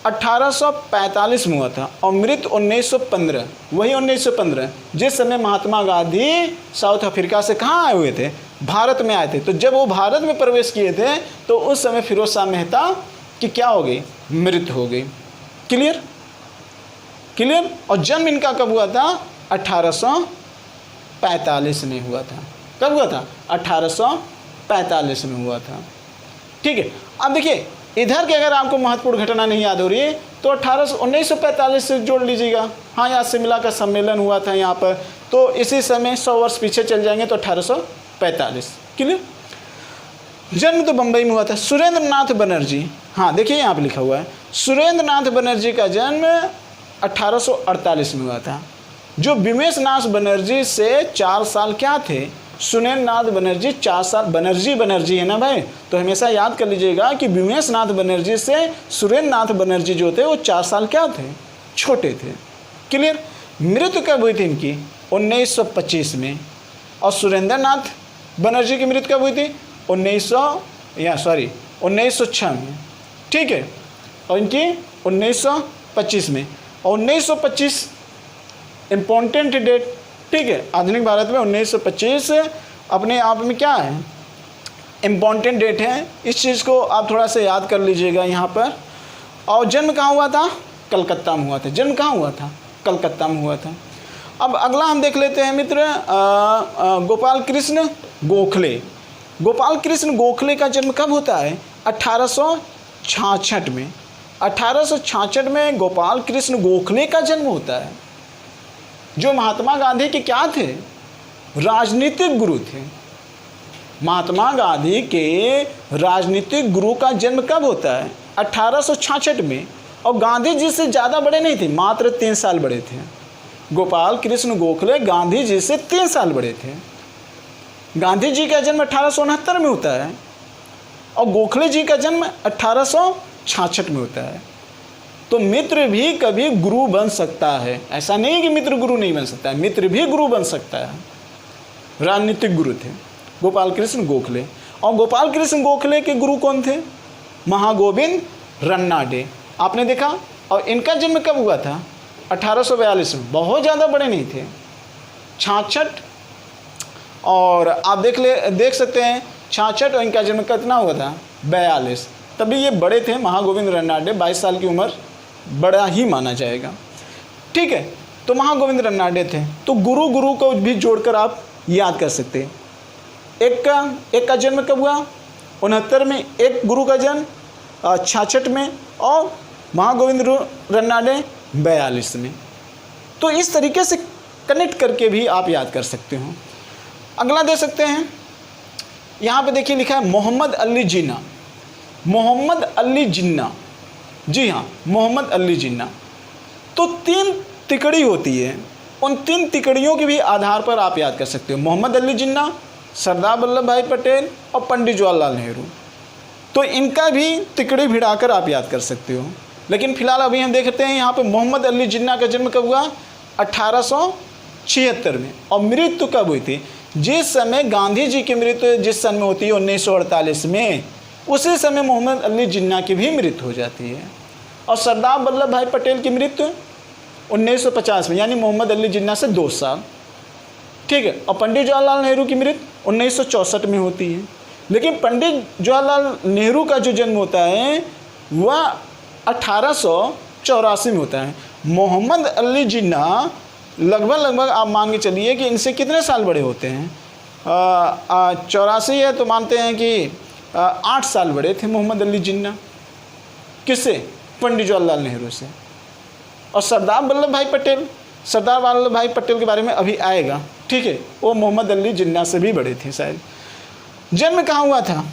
1845 में हुआ था और मृत्यु 1915। वही 1915 जिस समय महात्मा गांधी साउथ अफ्रीका से कहाँ आए हुए थे? भारत में आए थे। तो जब वो भारत में प्रवेश किए थे, तो उस समय फिरोज शाह मेहता की क्या हो गई? मृत्यु हो गई। क्लियर? क्लियर? और जन्म इनका कब हुआ था? 1845 में हुआ था। कब हुआ था? 1845 में हुआ था। ठीक है। अब देखिए इधर के अगर आपको महत्वपूर्ण घटना नहीं याद हो रही है तो 1945 से जोड़ लीजिएगा। हाँ, यहाँ शिमला का सम्मेलन हुआ था यहाँ पर, तो इसी समय 100 वर्ष पीछे चल जाएंगे तो 1845। क्लियर? जन्म तो बम्बई में हुआ था। सुरेंद्र नाथ बनर्जी, हाँ देखिए यहाँ पे लिखा हुआ है, सुरेंद्र नाथ बनर्जी का जन्म 1848 में हुआ था। जो बिमेश नाथ बनर्जी से 4 साल क्या थे? सुरेंद्र नाथ बनर्जी 4 साल। बनर्जी है ना भाई, तो हमेशा याद कर लीजिएगा कि बिमेश नाथ बनर्जी से सुरेंद्र नाथ बनर्जी जो थे वो 4 साल क्या थे? छोटे थे। क्लियर? मृत्यु कब हुई थी इनकी? 1925 में। और सुरेंद्र नाथ बनर्जी की मृत्यु कब हुई थी? 1906 में। ठीक है। और इनकी 1925 में। और 1925 इम्पोर्टेंट डेट। ठीक है, आधुनिक भारत में 1925 अपने आप में क्या है? इम्पोर्टेंट डेट है। इस चीज़ को आप थोड़ा सा याद कर लीजिएगा यहाँ पर। और जन्म कहाँ हुआ था? कलकत्ता में हुआ था। जन्म कहाँ हुआ था? कलकत्ता में हुआ था। अब अगला हम देख लेते हैं मित्र, गोपाल कृष्ण गोखले। गोपाल कृष्ण गोखले का जन्म कब होता है? 1866 में। 1866 में गोपाल कृष्ण गोखले का जन्म होता है, जो महात्मा गांधी के क्या थे? राजनीतिक गुरु थे। महात्मा गांधी के राजनीतिक गुरु का जन्म कब होता है? 1866 में। और गांधी जी से ज़्यादा बड़े नहीं थे, मात्र 3 साल बड़े थे। गोपाल कृष्ण गोखले गांधी जी से 3 साल बड़े थे। गांधी जी का जन्म 1869 में होता है और गोखले जी का जन्म 1866 में होता है। तो मित्र भी कभी गुरु बन सकता है, ऐसा नहीं कि मित्र गुरु नहीं बन सकता है, मित्र भी गुरु बन सकता है। राजनीतिक गुरु थे गोपाल कृष्ण गोखले, और गोपाल कृष्ण गोखले के गुरु कौन थे? महागोविंद रन्नाडे, आपने देखा। और इनका जन्म कब हुआ था? 1842 में, बहुत ज़्यादा बड़े नहीं थे, 66। और आप देख सकते हैं 66, और इनका जन्म कितना हुआ था? 42। तभी ये बड़े थे। महागोविंद रन्नाडे 22 साल की उम्र, बड़ा ही माना जाएगा। ठीक है, तो महागोविंद रन्नाडे थे। तो गुरु को भी जोड़कर आप याद कर सकते हैं। एक का जन्म कब हुआ? 69 में, एक गुरु का जन्म 66 में, और महागोविंद रन्नाडे 42 में। तो इस तरीके से कनेक्ट करके भी आप याद कर सकते हो। अगला दे सकते हैं, यहाँ पे देखिए लिखा है मोहम्मद अली जिन्ना। मोहम्मद अली जिन्ना, जी हाँ, मोहम्मद अली जिन्ना। तो 3 तिकड़ी होती है, उन 3 तिकड़ियों के भी आधार पर आप याद कर सकते हो। मोहम्मद अली जिन्ना, सरदार वल्लभ भाई पटेल और पंडित जवाहरलाल नेहरू। तो इनका भी तिकड़ी भिड़ाकर आप याद कर सकते हो। लेकिन फिलहाल अभी हम देखते हैं यहाँ पे मोहम्मद अली जिन्ना का जन्म कब हुआ? 1876 में। और मृत्यु कब हुई थी? जिस समय गांधी जी की मृत्यु जिस सन में होती है 1948 में, उसी समय मोहम्मद अली जिन्ना की भी मृत्यु हो जाती है। और सरदार वल्लभ भाई पटेल की मृत्यु 1950 में, यानी मोहम्मद अली जिन्ना से 2 साल। ठीक है, और पंडित जवाहरलाल नेहरू की मृत्यु 1964 में होती है। लेकिन पंडित जवाहरलाल नेहरू का जो जन्म होता है वह 1884 में होता है। मोहम्मद अली जिन्ना लगभग आप मान के चलिए कि इनसे कितने साल बड़े होते हैं? 84 है तो मानते हैं कि 8 साल बड़े थे मोहम्मद अली जिन्ना। किससे? पंडित जवाहरलाल नेहरू से। और सरदार वल्लभ भाई पटेल, सरदार वल्लभ भाई पटेल के बारे में अभी आएगा, ठीक है, वो मोहम्मद अली जिन्ना से भी बड़े थे शायद। जन्म कहाँ हुआ था?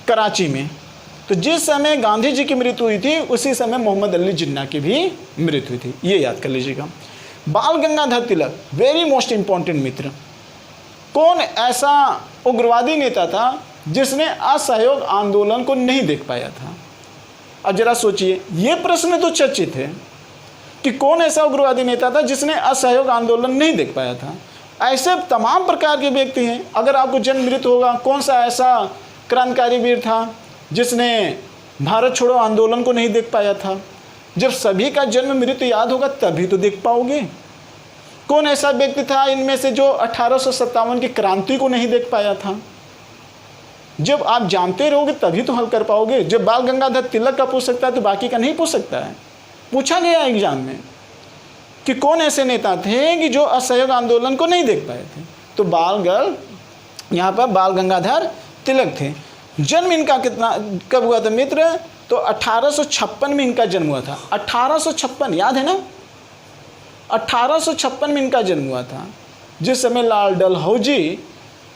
कराची में। तो जिस समय गांधी जी की मृत्यु हुई थी उसी समय मोहम्मद अली जिन्ना की भी मृत्यु हुई थी, ये याद कर लीजिएगा। बाल Gangadhar Tilak, very most important मित्र। कौन ऐसा उग्रवादी नेता था जिसने असहयोग आंदोलन को नहीं देख पाया था? अब जरा सोचिए, ये प्रश्न तो चर्चित है कि कौन ऐसा उग्रवादी नेता था जिसने असहयोग आंदोलन नहीं देख पाया था। ऐसे तमाम प्रकार के व्यक्ति हैं। अगर आपको जन्म मृत्यु होगा, कौन सा ऐसा क्रांतिकारी वीर था जिसने भारत छोड़ो आंदोलन को नहीं देख पाया था? जब सभी का जन्म मृत्यु याद होगा तभी तो देख पाओगे। कौन ऐसा व्यक्ति था इनमें से जो 1857 की क्रांति को नहीं देख पाया था? जब आप जानते रहोगे तभी तो हल कर पाओगे। जब बाल गंगाधर तिलक का पूछ सकता है तो बाकी का नहीं पूछ सकता है। पूछा गया एग्जाम में कि कौन ऐसे नेता थे कि जो असहयोग आंदोलन को नहीं देख पाए थे, तो यहाँ पर बाल गंगाधर तिलक थे। जन्म इनका कब हुआ था मित्र? तो 1856 में इनका जन्म हुआ था। 1856 याद है ना? 1856 में इनका जन्म हुआ था, जिस समय लाल डलहौजी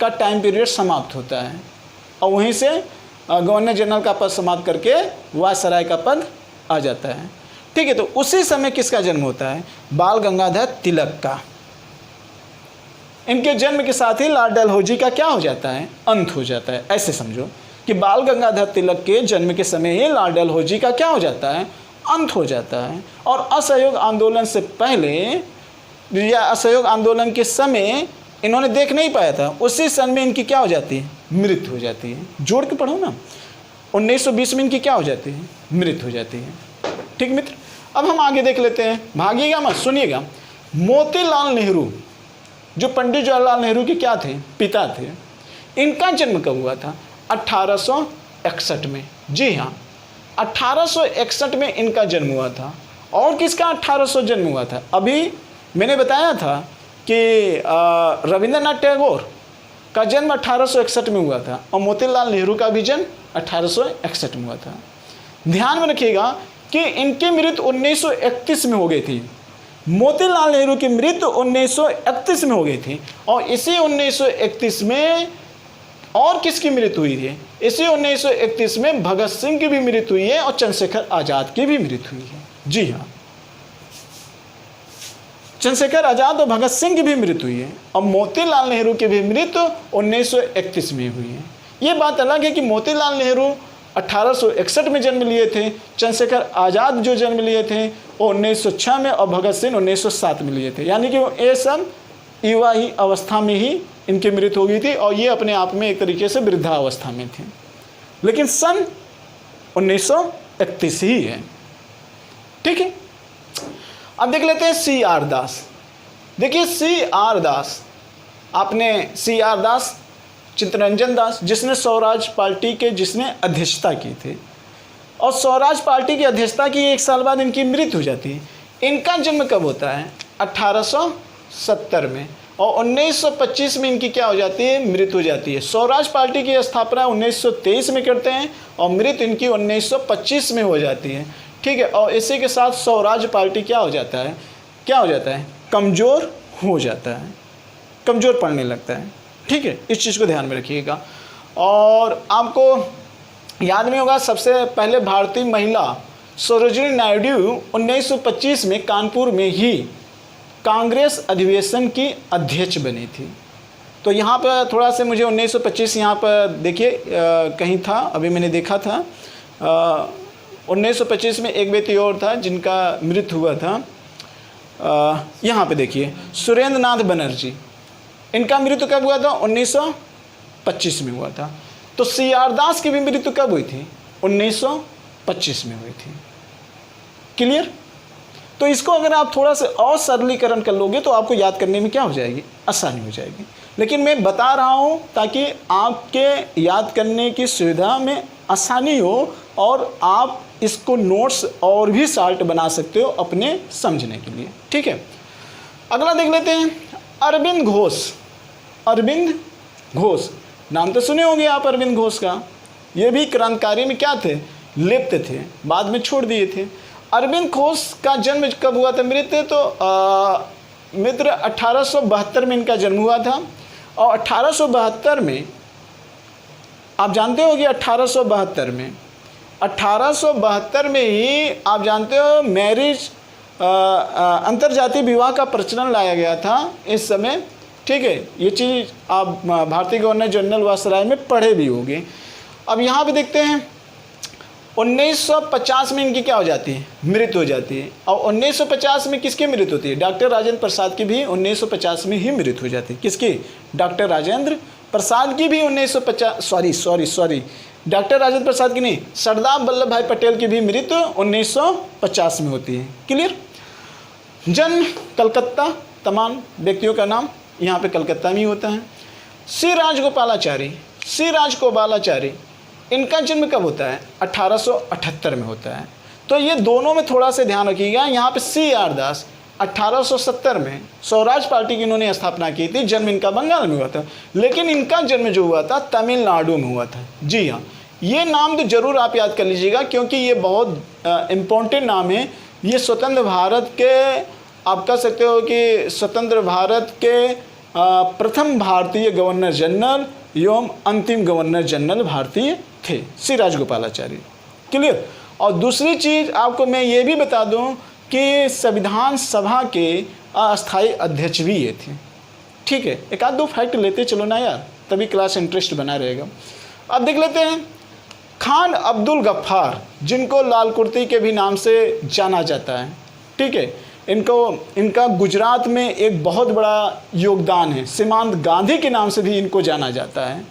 का टाइम पीरियड समाप्त होता है और वहीं से गवर्नर जनरल का पद समाप्त करके वायसराय का पद आ जाता है। ठीक है, तो उसी समय किसका जन्म होता है? बाल गंगाधर तिलक का। इनके जन्म के साथ ही लाल डलहौजी का क्या हो जाता है? अंत हो जाता है। ऐसे समझो कि बाल गंगाधर तिलक के जन्म के समय ही लाल डलहौजी का क्या हो जाता है? अंत हो जाता है। और असहयोग आंदोलन से पहले या असहयोग आंदोलन के समय इन्होंने देख नहीं पाया था, उसी सन में इनकी क्या हो जाती है? मृत्यु हो जाती है। जोड़ के पढ़ो ना, 1920 में इनकी क्या हो जाती है? मृत्यु हो जाती है। ठीक मित्र, अब हम आगे देख लेते हैं, भागिएगा मत, सुनिएगा। मोतीलाल नेहरू जो पंडित जवाहरलाल नेहरू के क्या थे? पिता थे। इनका जन्म कब हुआ था? 1861 में। जी हाँ, 1861 में इनका जन्म हुआ था। और किसका 1800 जन्म हुआ था? अभी मैंने बताया था कि रविंद्रनाथ टैगोर का जन्म 1861 में हुआ था और मोतीलाल नेहरू का भी जन्म 1861 में हुआ था। ध्यान में रखिएगा कि इनकी मृत्यु 1931 में हो गई थी। मोतीलाल नेहरू की मृत्यु 1931 में हो गई थी और इसी 1931 में और किसकी मृत्यु हुई है? इसी 1931 में भगत सिंह की भी मृत्यु हुई है और चंद्रशेखर आजाद की भी मृत्यु हुई है। जी हाँ, चंद्रशेखर आज़ाद और भगत सिंह की भी मृत्यु हुई है और मोतीलाल नेहरू की भी मृत्यु 1931 में हुई है। ये बात अलग है कि मोतीलाल नेहरू 1861 में जन्म लिए थे, चंद्रशेखर आज़ाद जो जन्म लिए थे वो 1906 में और भगत सिंह 1907 में लिए थे, यानी कि ये सब युवा ही अवस्था में ही इनकी मृत्यु हो गई थी और ये अपने आप में एक तरीके से वृद्धावस्था में थे। लेकिन सन 1931 ही है। ठीक है, अब देख लेते हैं C.R. दास। देखिए C.R. दास, आपने C.R. दास, चित्तरंजन दास, जिसने स्वराज पार्टी के जिसने अध्यक्षता की थी और स्वराज पार्टी की अध्यक्षता की 1 साल बाद इनकी मृत्यु हो जाती है। इनका जन्म कब होता है? 1870 में और 1925 में इनकी क्या हो जाती है? मृत्यु हो जाती है। स्वराज पार्टी की स्थापना 1923 में करते हैं और मृत्यु इनकी 1925 में हो जाती है। ठीक है, और इसी के साथ स्वराज पार्टी क्या हो जाता है? क्या हो जाता है? कमज़ोर हो जाता है, कमज़ोर पड़ने लगता है। ठीक है, इस चीज़ को ध्यान में रखिएगा। और आपको याद नहीं होगा, सबसे पहले भारतीय महिला सरोजिनी नायडू 1925 में कानपुर में ही कांग्रेस अधिवेशन की अध्यक्ष बनी थी। तो यहाँ पर थोड़ा सा मुझे 1925 यहाँ पर देखिए कहीं था, अभी मैंने देखा था 1925 में एक व्यक्ति और था जिनका मृत्यु हुआ था। यहाँ पे देखिए सुरेंद्र नाथ बनर्जी, इनका मृत्यु कब हुआ था? 1925 में हुआ था। तो C.R. दास की भी मृत्यु कब हुई थी? 1925 में हुई थी। क्लियर? तो इसको अगर आप थोड़ा सा और सरलीकरण कर लोगे तो आपको याद करने में क्या हो जाएगी? आसानी हो जाएगी। लेकिन मैं बता रहा हूँ ताकि आपके याद करने की सुविधा में आसानी हो और आप इसको नोट्स और भी शार्ट बना सकते हो अपने समझने के लिए। ठीक है, अगला देख लेते हैं अरविंद घोष। अरविंद घोष नाम तो सुने होंगे आप अरविंद घोष का। ये भी क्रांतिकारी में क्या थे? लिप्त थे, बाद में छोड़ दिए थे। अरविंद घोष का जन्म कब हुआ था? मृत्यु तो मित्र 1872 में इनका जन्म हुआ था और 1872 में आप जानते हो कि 1872 में ही आप जानते हो मैरिज अंतर्जातीय विवाह का प्रचलन लाया गया था इस समय। ठीक है, ये चीज़ आप भारतीय गवर्नर जनरल वायसराय में पढ़े भी होंगे। अब यहाँ पे देखते हैं 1950 में इनकी क्या हो जाती है? मृत्यु हो जाती है। और 1950 में किसकी मृत्यु होती है? डॉक्टर राजेंद्र प्रसाद की भी 1950 में ही मृत्यु हो जाती है। किसकी? डॉक्टर राजेंद्र प्रसाद की भी 1950 सॉरी डॉक्टर राजेंद्र प्रसाद की नहीं, सरदार वल्लभ भाई पटेल की भी मृत्यु 1950 में होती है। क्लियर? जन्म कलकत्ता, तमाम व्यक्तियों का नाम यहाँ पे कलकत्ता में ही होता है। श्री राजगोपालाचारी, इनका जन्म कब होता है? 1878 में होता है। तो ये दोनों में थोड़ा सा ध्यान रखिएगा। यहाँ पे C.R. दास 1870 में स्वराज पार्टी की इन्होंने स्थापना की थी। जन्म इनका बंगाल में हुआ था, लेकिन इनका जन्म जो हुआ था तमिलनाडु में हुआ था। जी हाँ, ये नाम तो जरूर आप याद कर लीजिएगा क्योंकि ये बहुत इम्पोर्टेंट नाम है। ये स्वतंत्र भारत के, आप कह सकते हो कि स्वतंत्र भारत के प्रथम भारतीय गवर्नर जनरल एवं अंतिम गवर्नर जनरल भारतीय थे, श्री राजगोपालाचारी। क्लियर? और दूसरी चीज़ आपको मैं ये भी बता दूं कि संविधान सभा के अस्थायी अध्यक्ष भी ये थे। ठीक है, एक आध दो फैक्ट लेते चलो ना यार, तभी क्लास इंटरेस्ट बना रहेगा। अब देख लेते हैं खान अब्दुल गफ्फार, जिनको लाल कुर्ती के भी नाम से जाना जाता है। ठीक है, इनका गुजरात में एक बहुत बड़ा योगदान है। सीमांत गांधी के नाम से भी इनको जाना जाता है।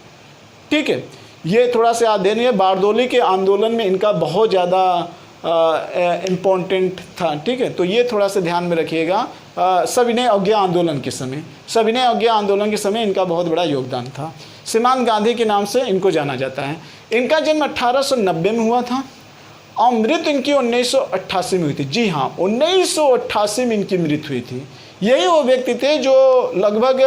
ठीक है, ये थोड़ा सा याद देनी है। बारदोली के आंदोलन में इनका बहुत ज़्यादा इम्पोर्टेंट था। ठीक है, तो ये थोड़ा सा ध्यान में रखिएगा। सविनय अवज्ञा आंदोलन के समय इनका बहुत बड़ा योगदान था। सीमांत गांधी के नाम से इनको जाना जाता है। इनका जन्म 1890 में हुआ था और मृत्यु इनकी 1988 में हुई थी। जी हाँ, 1988 में इनकी मृत्यु हुई थी। यही वो व्यक्ति थे जो लगभग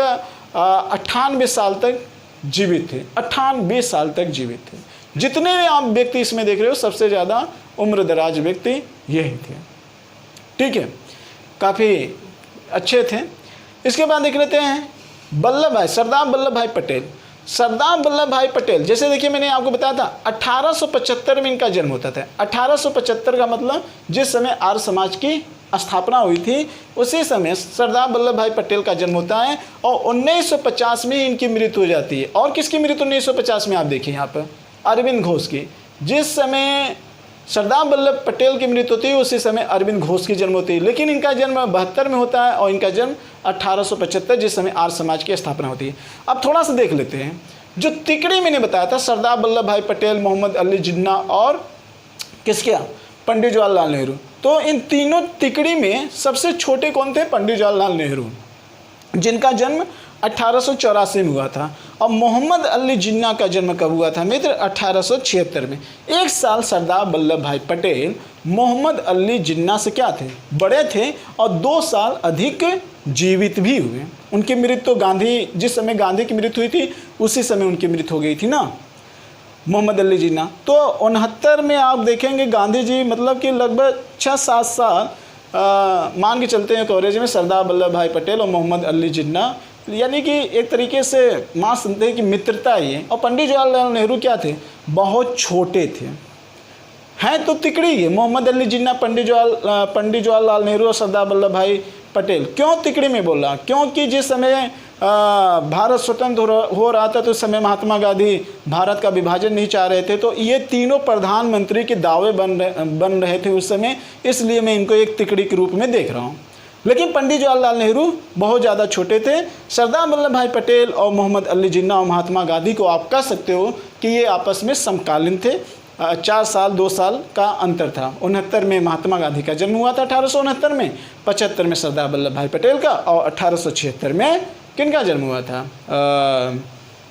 98 साल तक जीवित थे। 98 साल तक जीवित थे। जितने भी आप व्यक्ति इसमें देख रहे हो सबसे ज़्यादा उम्र दराज व्यक्ति यही थे। ठीक है, काफ़ी अच्छे थे। इसके बाद देख लेते हैं सरदार वल्लभ भाई पटेल। जैसे देखिए मैंने आपको बताया था 1875 में इनका जन्म होता था। 1875 का मतलब जिस समय आर्य समाज की स्थापना हुई थी उसी समय सरदार वल्लभ भाई पटेल का जन्म होता है और 1950 में इनकी मृत्यु हो जाती है। और किसकी मृत्यु 1950 में, आप देखिए यहाँ पर अरविंद घोष की। जिस समय सरदार वल्लभ पटेल की मृत्यु होती है उसी समय अरविंद घोष की जन्म होती है, लेकिन इनका जन्म 72 में होता है और इनका जन्म 1875 जिस समय आर्य समाज की स्थापना होती है। अब थोड़ा सा देख लेते हैं, जो तिकड़ी मैंने बताया था सरदार वल्लभ भाई पटेल, मोहम्मद अली जिन्ना और किसके पंडित जवाहरलाल नेहरू, तो इन तीनों तिकड़ी में सबसे छोटे कौन थे? पंडित जवाहरलाल नेहरू, जिनका जन्म 1884 में हुआ था। और मोहम्मद अली जिन्ना का जन्म कब हुआ था मित्र? 1876 में। एक साल सरदार वल्लभ भाई पटेल मोहम्मद अली जिन्ना से क्या थे? बड़े थे और 2 साल अधिक जीवित भी हुए। उनकी मृत्यु गांधी, जिस समय गांधी की मृत्यु हुई थी उसी समय उनकी मृत्यु हो गई थी ना, मोहम्मद अली जिन्ना। तो 69 में आप देखेंगे गांधी जी मतलब कि लगभग 6-7 साल मान के चलते हैं कवरेज में सरदार वल्लभ भाई पटेल और मोहम्मद अली जिन्ना, यानी कि एक तरीके से मान सकते हैं कि मित्रता ही है। और पंडित जवाहरलाल नेहरू क्या थे? बहुत छोटे थे, हैं तो तिकड़ी है मोहम्मद अली जिन्ना, पंडित जवाहरलाल नेहरू और सरदार वल्लभ भाई पटेल। क्यों तिकड़ी में बोल रहा? क्योंकि जिस समय भारत स्वतंत्र हो रहा था तो उस समय महात्मा गांधी भारत का विभाजन नहीं चाह रहे थे, तो ये तीनों प्रधानमंत्री के दावे बन रहे थे उस समय, इसलिए मैं इनको एक तिकड़ी के रूप में देख रहा हूँ। लेकिन पंडित जवाहरलाल नेहरू बहुत ज़्यादा छोटे थे। सरदार वल्लभ भाई पटेल और मोहम्मद अली जिन्ना और महात्मा गांधी को आप कह सकते हो कि ये आपस में समकालीन थे। 4 साल 2 साल का अंतर था। 69 में महात्मा गांधी का जन्म हुआ था 1869 में, 75 में सरदार वल्लभ भाई पटेल का, और 1876 में किनका जन्म हुआ था?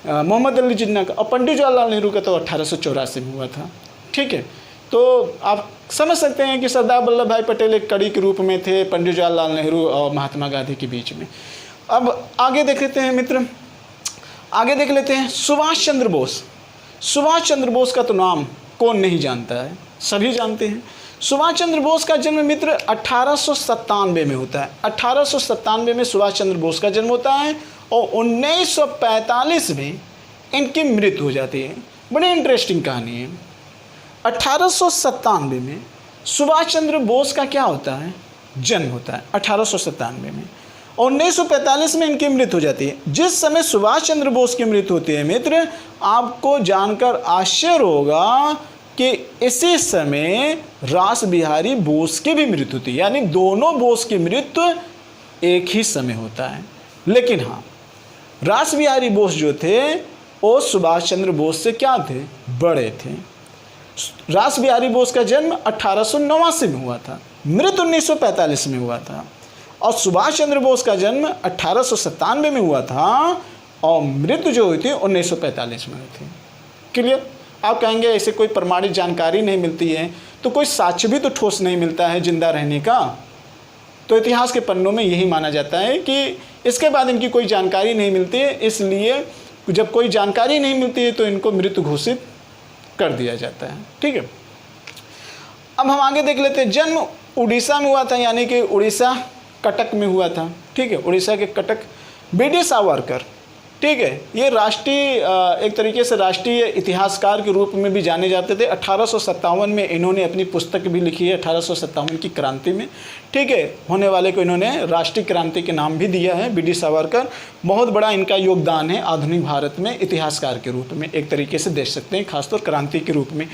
मोहम्मद अली जिन्ना का। और पंडित जवाहरलाल नेहरू का तो 1884 में हुआ था। ठीक है, तो आप समझ सकते हैं कि सरदार वल्लभ भाई पटेल एक कड़ी के रूप में थे पंडित जवाहरलाल नेहरू और महात्मा गांधी के बीच में। अब आगे देख लेते हैं मित्र, आगे देख लेते हैं सुभाष चंद्र बोस। सुभाष चंद्र बोस का तो नाम कौन नहीं जानता है, सभी जानते हैं। सुभाष चंद्र बोस का जन्म मित्र 1897 में होता है। 1897 में सुभाष चंद्र बोस का जन्म होता है और 1945 में इनकी मृत्यु हो जाती है। बड़ी इंटरेस्टिंग कहानी है। 1897 में सुभाष चंद्र बोस का क्या होता है? जन्म होता है 1897 में, और 1945 में इनकी मृत्यु हो जाती है। जिस समय सुभाष चंद्र बोस की मृत्यु होती है मित्र, आपको जानकर आश्चर्य होगा कि इसी समय रास बिहारी बोस की भी मृत्यु होती है, यानी दोनों बोस की मृत्यु एक ही समय होता है। लेकिन हाँ, रास बिहारी बोस जो थे वो सुभाष चंद्र बोस से क्या थे? बड़े थे। रास बिहारी बोस का जन्म 1889 में हुआ था, मृत्यु 1945 में हुआ था, और सुभाष चंद्र बोस का जन्म 1897 में हुआ था और मृत्यु जो हुई थी 1945 में हुई थी। क्लियर? आप कहेंगे ऐसे कोई प्रमाणित जानकारी नहीं मिलती है तो कोई साक्ष्य भी तो ठोस नहीं मिलता है जिंदा रहने का। तो इतिहास के पन्नों में यही माना जाता है कि इसके बाद इनकी कोई जानकारी नहीं मिलती है, इसलिए जब कोई जानकारी नहीं मिलती है तो इनको मृत्यु घोषित कर दिया जाता है। ठीक है, अब हम आगे देख लेते हैं। जन्म उड़ीसा में हुआ था, यानी कि उड़ीसा कटक में हुआ था। ठीक है, उड़ीसा के कटक। बीडी सावरकर, ठीक है, ये राष्ट्रीय एक तरीके से राष्ट्रीय इतिहासकार के रूप में भी जाने जाते थे। 1857 में इन्होंने अपनी पुस्तक भी लिखी है, 1857 की क्रांति में। ठीक है, होने वाले को इन्होंने राष्ट्रीय क्रांति के नाम भी दिया है, बीडी सावरकर। बहुत बड़ा इनका योगदान है आधुनिक भारत में इतिहासकार के रूप में, एक तरीके से देख सकते हैं, खासतौर क्रांति के रूप में।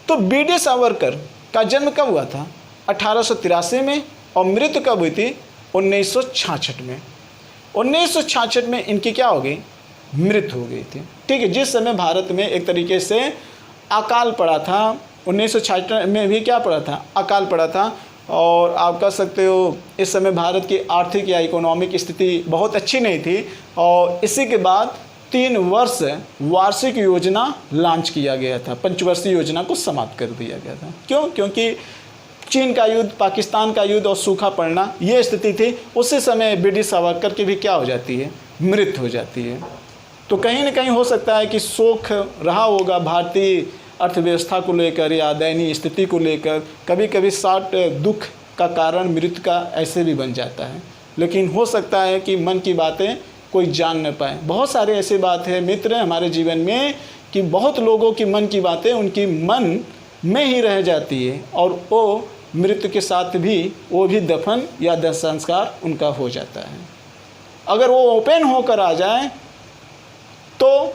तो बीडी सावरकर का जन्म कब हुआ था? 1883 में, और मृत्यु कब हुई थी? 1966 में। 1966 में इनकी क्या हो गई? मृत्यु हो गई थी। ठीक है, जिस समय भारत में एक तरीके से अकाल पड़ा था, 1966 में भी क्या पड़ा था? अकाल पड़ा था। और आप कह सकते हो इस समय भारत की आर्थिक या इकोनॉमिक स्थिति बहुत अच्छी नहीं थी, और इसी के बाद 3 वर्ष वार्षिक योजना लॉन्च किया गया था, पंचवर्षीय योजना को समाप्त कर दिया गया था। क्यों? क्योंकि चीन का युद्ध, पाकिस्तान का युद्ध और सूखा पड़ना, ये स्थिति थी। उसी समय बीडी सावरकर की भी क्या हो जाती है? मृत्यु हो जाती है। तो कहीं ना कहीं हो सकता है कि शोक रहा होगा भारतीय अर्थव्यवस्था को लेकर या दयनीय स्थिति को लेकर। कभी कभी शॉर्ट दुख का कारण मृत्यु का ऐसे भी बन जाता है, लेकिन हो सकता है कि मन की बातें कोई जान न पाए। बहुत सारे ऐसे बात है मित्र हमारे जीवन में कि बहुत लोगों की मन की बातें उनकी मन में ही रह जाती है और वो मृत्यु के साथ भी वो भी दफन या दाह संस्कार उनका हो जाता है। अगर वो ओपन होकर आ जाए तो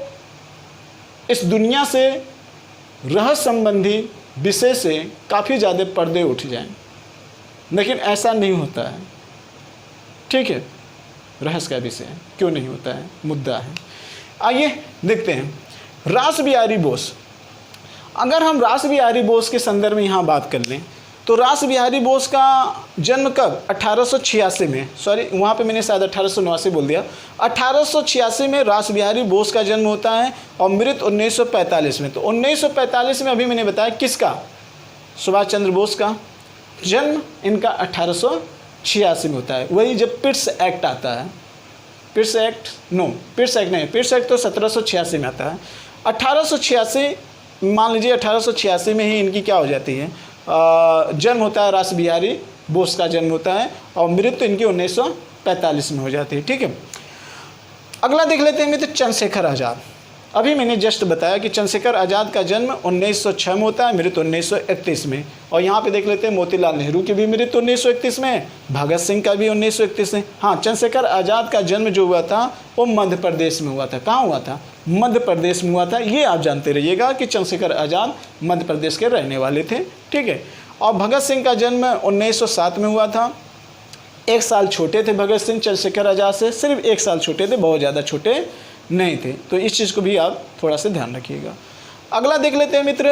इस दुनिया से रहस्य संबंधी विषय से काफ़ी ज़्यादा पर्दे उठ जाएं, लेकिन ऐसा नहीं होता है। ठीक है, रहस्य का विषय है, क्यों नहीं होता है, मुद्दा है। आइए देखते हैं रास बिहारी बोस। अगर हम रास बिहारी बोस के संदर्भ में यहाँ बात कर लें तो रास बिहारी बोस का जन्म कब 1886 में, सॉरी वहाँ पे मैंने शायद 1889 बोल दिया, 1886 में रास बिहारी बोस का जन्म होता है और मृत्यु 1945 में। तो 1945 में अभी मैंने बताया किसका, सुभाष चंद्र बोस का जन्म इनका 1886 में होता है। वही जब पिट्स एक्ट आता है, पिट्स एक्ट नहीं, पिट्स एक्ट तो 1786 में आता है। 1886 मान लीजिए 1886 में ही इनकी क्या हो जाती है, जन्म होता है, रास बिहारी बोस का जन्म होता है और मृत्यु इनकी 1945 में हो जाती है। ठीक है, अगला देख लेते हैं मित्र चंद्रशेखर आज़ाद। अभी मैंने जस्ट बताया कि चंद्रशेखर आज़ाद का जन्म 1906 में होता है, मृत्यु 1931 में। और यहाँ पे देख लेते हैं मोतीलाल नेहरू की भी मृत्यु 1931 में, भगत सिंह का भी 1931 में। हाँ, चंद्रशेखर आज़ाद का जन्म जो हुआ था वो मध्य प्रदेश में हुआ था। कहाँ हुआ था, मध्य प्रदेश में हुआ था। ये आप जानते रहिएगा कि चंद्रशेखर आज़ाद मध्य प्रदेश के रहने वाले थे। ठीक है, और भगत सिंह का जन्म 1907 में हुआ था। 1 साल छोटे थे भगत सिंह चंद्रशेखर आज़ाद से, सिर्फ 1 साल छोटे थे, बहुत ज़्यादा छोटे नहीं थे। तो इस चीज़ को भी आप थोड़ा सा ध्यान रखिएगा। अगला देख लेते हैं मित्र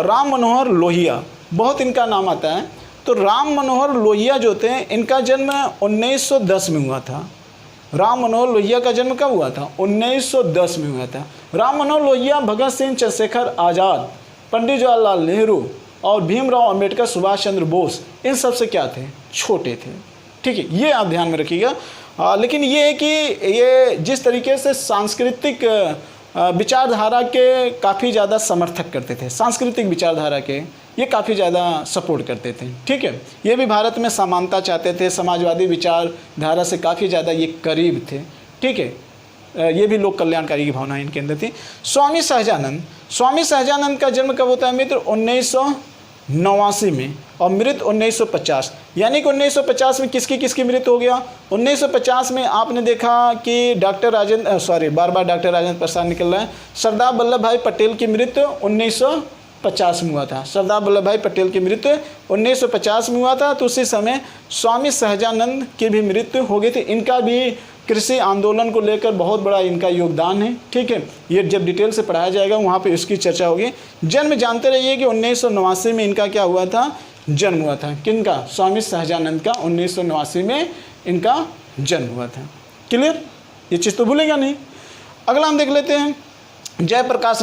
राम मनोहर लोहिया, बहुत इनका नाम आता है। तो राम मनोहर लोहिया जो थे इनका जन्म 1910 में हुआ था। राम मनोहर लोहिया का जन्म कब हुआ था, 1910 में हुआ था। राम मनोहर लोहिया भगत सिंह, चंद्रशेखर आज़ाद, पंडित जवाहरलाल नेहरू और भीमराव अंबेडकर, सुभाष चंद्र बोस, इन सब से क्या थे, छोटे थे। ठीक है, ये आप ध्यान में रखिएगा। लेकिन ये है कि ये जिस तरीके से सांस्कृतिक विचारधारा के काफ़ी ज़्यादा समर्थक करते थे, सांस्कृतिक विचारधारा के ये काफ़ी ज़्यादा सपोर्ट करते थे। ठीक है, ये भी भारत में समानता चाहते थे, समाजवादी विचारधारा से काफ़ी ज़्यादा ये करीब थे। ठीक है, ये भी लोक कल्याणकारी की भावना इनके अंदर थी। स्वामी सहजानंद का जन्म कब होता है मित्र, 1989 में और मृत्यु 1950। यानी कि 1950 में किसकी मृत्यु हो गया, 1950 में आपने देखा कि डॉक्टर राजेंद्र प्रसाद निकल रहा है, सरदार वल्लभ भाई पटेल की मृत्यु 1950 में हुआ था। सरदार वल्लभ भाई पटेल की मृत्यु 1950 में हुआ था। तो उसी समय स्वामी सहजानंद की भी मृत्यु हो गई थी। इनका भी कृषि आंदोलन को लेकर बहुत बड़ा इनका योगदान है। ठीक है, ये जब डिटेल से पढ़ाया जाएगा वहाँ पे इसकी चर्चा होगी। जन्म जानते रहिए कि 1989 में इनका क्या हुआ था, जन्म हुआ था। किनका, स्वामी सहजानंद का 1989 में इनका जन्म हुआ था। क्लियर, ये चीज़ तो भूलेगा नहीं। अगला हम देख लेते हैं जयप्रकाश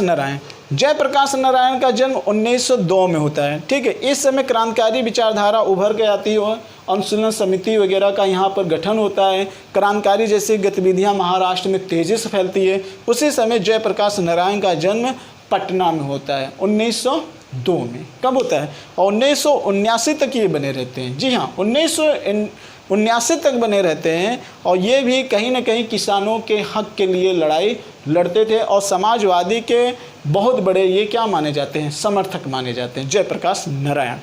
नारायण का जन्म 1902 में होता है। ठीक है, इस समय क्रांतिकारी विचारधारा उभर के आती है, अनुशीलन समिति वगैरह का यहाँ पर गठन होता है, क्रांतिकारी जैसी गतिविधियाँ महाराष्ट्र में तेज़ी से फैलती है। उसी समय जयप्रकाश नारायण का जन्म पटना में होता है 1902 में। कब होता है, और 1979 तक ये बने रहते हैं। जी हाँ, 1979 तक बने रहते हैं। और ये भी कहीं ना कहीं किसानों के हक के लिए लड़ाई लड़ते थे और समाजवादी के बहुत बड़े ये क्या माने जाते हैं, समर्थक माने जाते हैं, जयप्रकाश नारायण।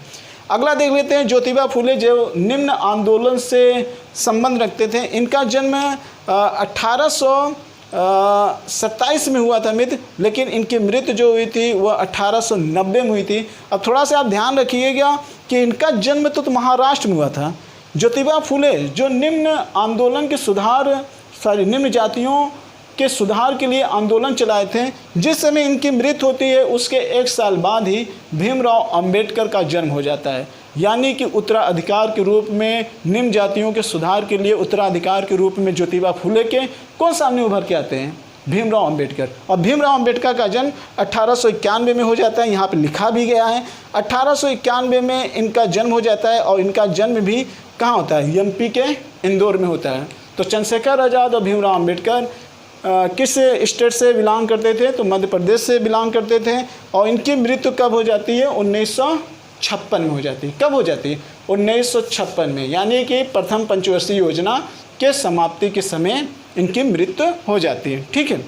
अगला देख लेते हैं ज्योतिबा फुले, जो निम्न आंदोलन से संबंध रखते थे। इनका जन्म 1827 में हुआ था मित्र, लेकिन इनकी मृत्यु जो हुई थी वह 1890 में हुई थी। अब थोड़ा सा आप ध्यान रखिएगा कि इनका जन्म तो महाराष्ट्र में हुआ था। ज्योतिबा फुले जो निम्न जातियों के सुधार के लिए आंदोलन चलाए थे, जिस समय इनकी मृत्यु होती है उसके 1 साल बाद ही भीमराव अंबेडकर का जन्म हो जाता है। यानी कि उत्तराधिकार के रूप में निम्न जातियों के सुधार के लिए उत्तराधिकार के रूप में ज्योतिबा फुले के कौन सामने उभर के आते हैं, भीमराव अंबेडकर। और भीमराव अंबेडकर का जन्म 1891 में हो जाता है, यहाँ पे लिखा भी गया है 1891 में इनका जन्म हो जाता है। और इनका जन्म भी कहाँ होता है, एमपी के इंदौर में होता है। तो चंद्रशेखर आज़ाद और भीमराव अंबेडकर किस स्टेट से बिलोंग करते थे, तो मध्य प्रदेश से बिलोंग करते थे। और इनकी मृत्यु कब हो जाती है, 1956 में हो जाती है। कब हो जाती है, 1956 में, यानी कि प्रथम पंचवर्षीय योजना के समाप्ति के समय इनकी मृत्यु हो जाती है। ठीक है,